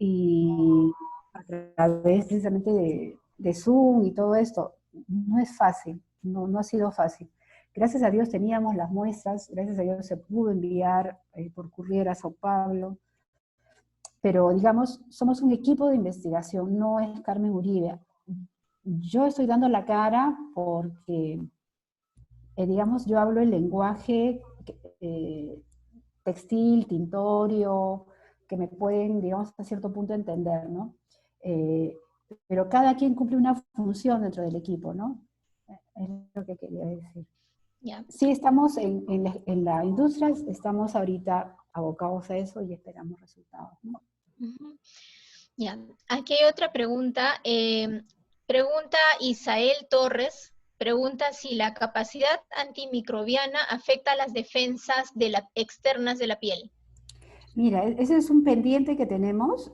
y a través precisamente de Zoom y todo esto. No es fácil, no ha sido fácil. Gracias a Dios teníamos las muestras, gracias a Dios se pudo enviar por courier a Sao Paulo, pero digamos, somos un equipo de investigación, no es Carmen Uribe. Yo estoy dando la cara porque, digamos, yo hablo el lenguaje textil, tintorio, que me pueden, digamos, hasta cierto punto entender, ¿no? Pero cada quien cumple una función dentro del equipo, ¿no? Es lo que quería decir. Yeah. Sí, estamos en la industria, estamos ahorita abocados a eso y esperamos resultados, ¿no? Ya. Aquí hay otra pregunta. Pregunta Isael Torres, pregunta si la capacidad antimicrobiana afecta a las defensas externas de la piel. Mira, ese es un pendiente que tenemos,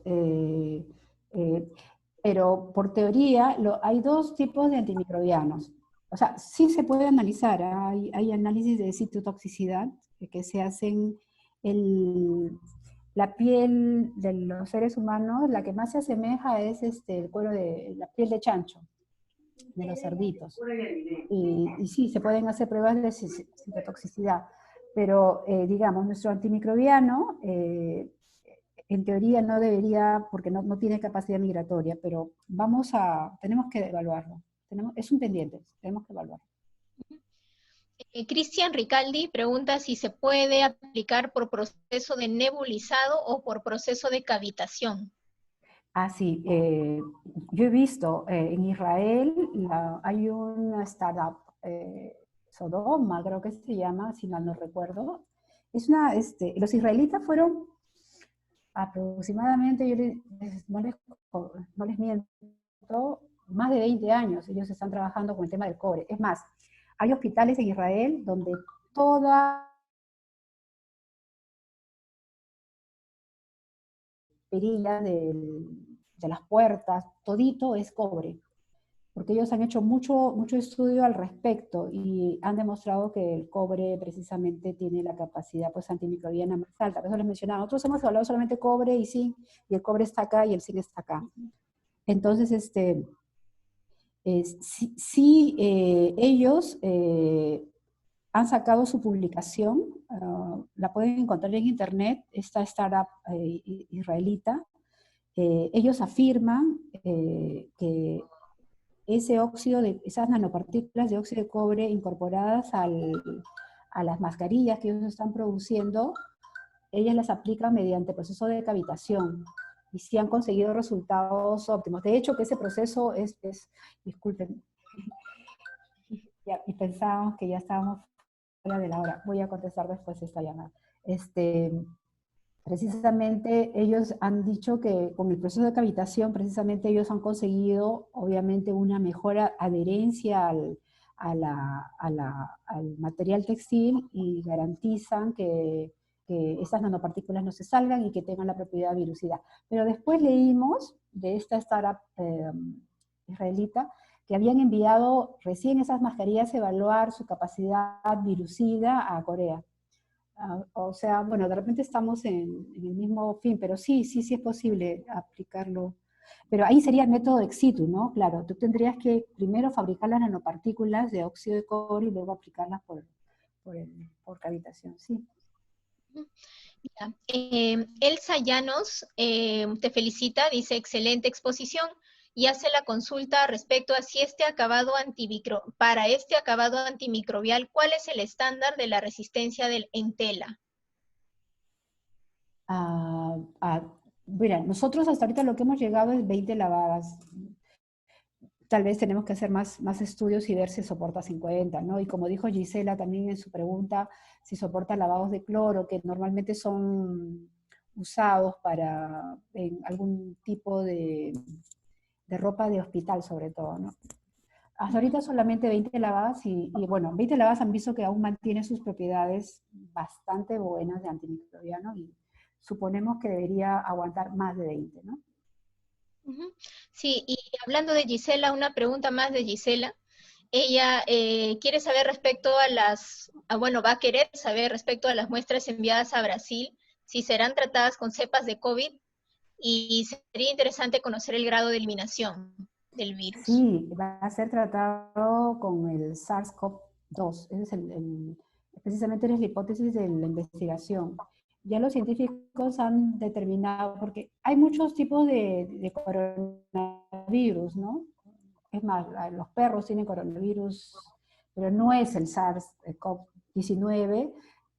pero por teoría hay dos tipos de antimicrobianos. O sea, sí se puede analizar, hay análisis de citotoxicidad que se hacen en la piel de los seres humanos. La que más se asemeja es el cuero de la piel de chancho, de los cerditos. Y sí, se pueden hacer pruebas de citotoxicidad, pero digamos, nuestro antimicrobiano, en teoría no debería, porque no tiene capacidad migratoria, pero tenemos que evaluarlo. Es un pendiente, tenemos que evaluarlo. Cristian Ricaldi pregunta si se puede aplicar por proceso de nebulizado o por proceso de cavitación. Ah, sí, yo he visto en Israel, hay una startup, Sodoma, creo que se llama, si mal no recuerdo. Los israelitas fueron aproximadamente, no les miento, más de 20 años, ellos están trabajando con el tema del cobre. Es más, hay hospitales en Israel donde toda perilla de las puertas, todito es cobre, porque ellos han hecho mucho estudio al respecto y han demostrado que el cobre precisamente tiene la capacidad pues, antimicrobiana más alta. Por eso les mencionaba, nosotros hemos evaluado solamente cobre y zinc, y el cobre está acá y el zinc está acá. Entonces, ellos han sacado su publicación, la pueden encontrar en internet, esta startup israelita. Ellos afirman que esas nanopartículas de óxido de cobre incorporadas a las mascarillas que ellos están produciendo, ellas las aplican mediante proceso de cavitación y sí han conseguido resultados óptimos. De hecho, que ese proceso disculpen, y pensábamos que ya estábamos fuera de la hora. Voy a contestar después esta llamada. Precisamente ellos han dicho que con el proceso de cavitación, precisamente ellos han conseguido, obviamente, una mejor adherencia al material textil y garantizan que esas nanopartículas no se salgan y que tengan la propiedad virucida. Pero después leímos de esta startup israelita que habían enviado recién esas mascarillas a evaluar su capacidad virucida a Corea. O sea, bueno, de repente estamos en el mismo fin, pero sí es posible aplicarlo. Pero ahí sería el método ex situ, ¿no? Claro, tú tendrías que primero fabricar las nanopartículas de óxido de cobre y luego aplicarlas por cavitación, sí. Elsa Llanos te felicita, dice excelente exposición y hace la consulta respecto a si para este acabado antimicrobial, ¿cuál es el estándar de la resistencia en tela? Mira, nosotros hasta ahorita lo que hemos llegado es 20 lavadas. Tal vez tenemos que hacer más estudios y ver si soporta 50, ¿no? Y como dijo Gisela también en su pregunta, si soporta lavados de cloro, que normalmente son usados en algún tipo de ropa de hospital sobre todo, ¿no? Hasta ahorita solamente 20 lavadas y bueno, 20 lavadas han visto que aún mantiene sus propiedades bastante buenas de antimicrobiano y suponemos que debería aguantar más de 20, ¿no? Sí, y hablando de Gisela, una pregunta más de Gisela. Ella quiere saber respecto va a querer saber respecto a las muestras enviadas a Brasil, si serán tratadas con cepas de COVID, y sería interesante conocer el grado de eliminación del virus. Sí, va a ser tratado con el SARS-CoV-2. Ese es precisamente es la hipótesis de la investigación. Ya los científicos han determinado, porque hay muchos tipos de coronavirus, ¿no? Es más, los perros tienen coronavirus, pero no es el SARS-CoV-19.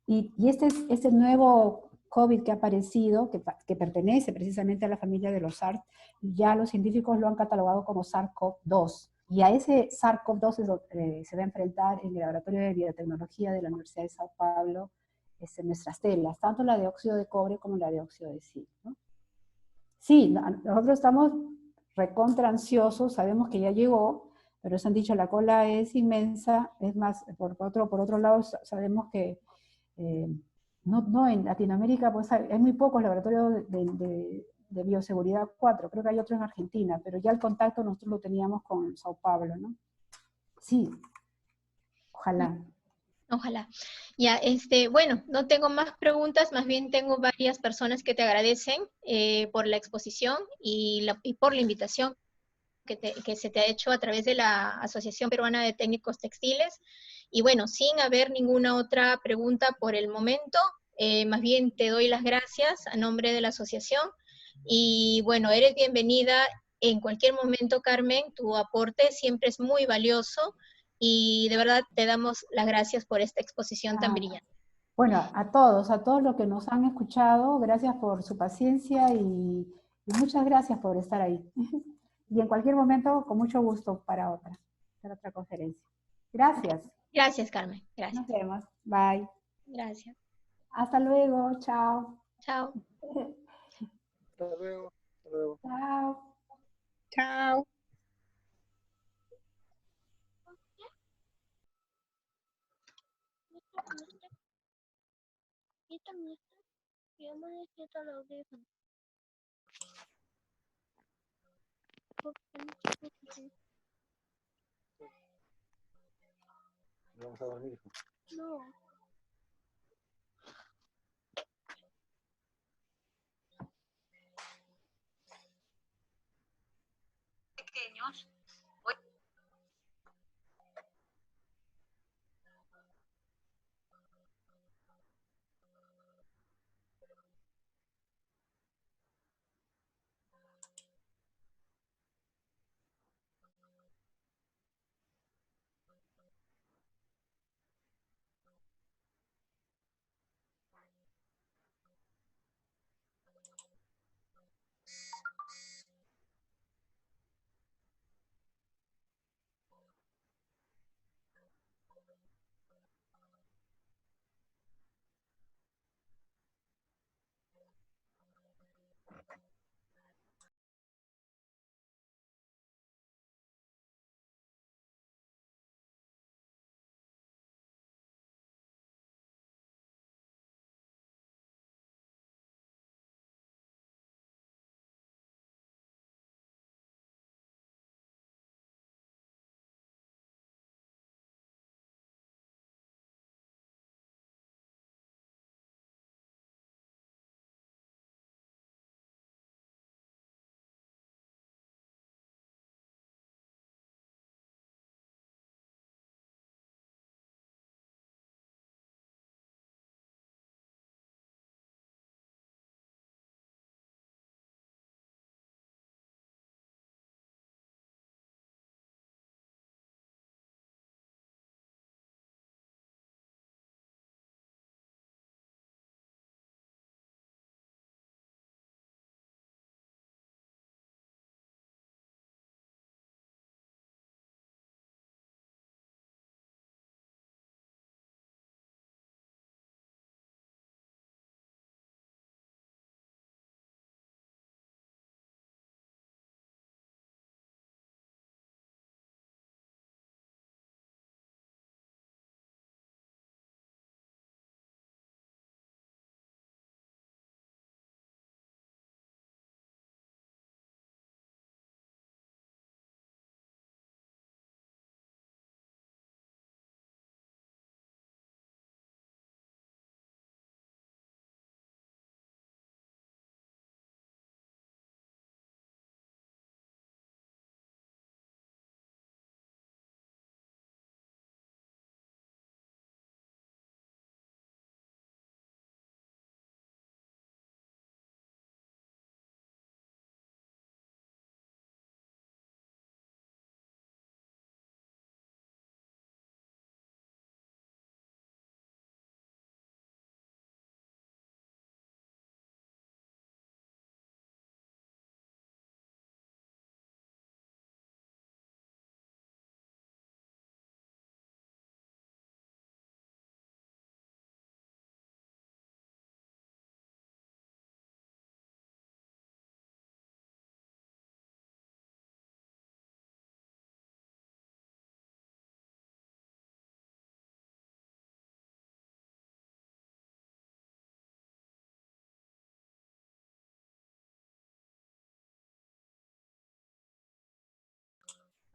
Y este nuevo COVID que ha aparecido, que pertenece precisamente a la familia de los SARS, ya los científicos lo han catalogado como SARS-CoV-2. Y a ese SARS-CoV-2 se va a enfrentar en el Laboratorio de Biotecnología de la Universidad de Sao Paulo nuestras telas, tanto la de óxido de cobre como la de óxido de zinc, ¿no? Sí, nosotros estamos recontra ansiosos, sabemos que ya llegó, pero nos han dicho la cola es inmensa. Es más, por otro lado sabemos que no en Latinoamérica pues hay muy pocos laboratorios de bioseguridad 4, creo que hay otro en Argentina, pero ya el contacto nosotros lo teníamos con Sao Paulo, ¿no? Sí, ojalá. Ojalá. Ya, bueno, no tengo más preguntas, más bien tengo varias personas que te agradecen por la exposición y por la invitación que se te ha hecho a través de la Asociación Peruana de Técnicos Textiles. Y bueno, sin haber ninguna otra pregunta por el momento, más bien te doy las gracias a nombre de la asociación. Y bueno, eres bienvenida en cualquier momento, Carmen. Tu aporte siempre es muy valioso. Y de verdad te damos las gracias por esta exposición tan brillante. Bueno, a todos los que nos han escuchado, gracias por su paciencia y Y muchas gracias por estar ahí. Y en cualquier momento, con mucho gusto, para otra conferencia. Gracias. Gracias, Carmen. Gracias. Nos vemos. Bye. Gracias. Hasta luego. Chao. Chao. Hasta luego. Hasta luego. Chao. Chao. Vamos a dormir. No. Pequeños.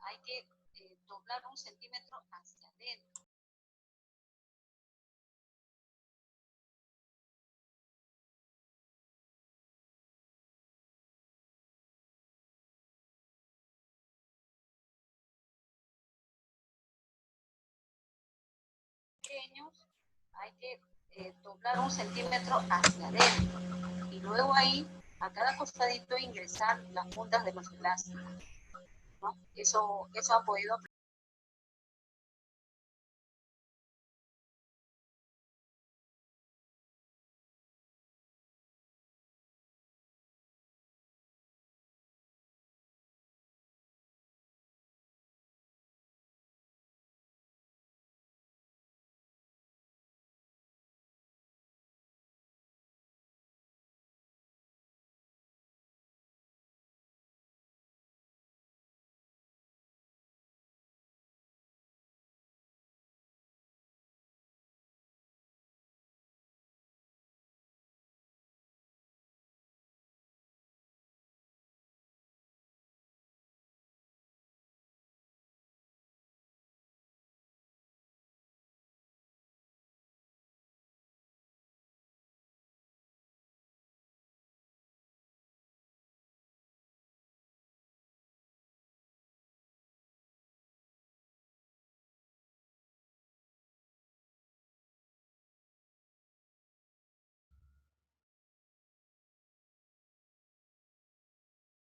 Hay que doblar 1 centímetro hacia adentro. Pequeños, hay que doblar 1 centímetro hacia adentro. Y luego ahí, a cada costadito, ingresar las puntas de los elásticos, ¿no? Eso ha podido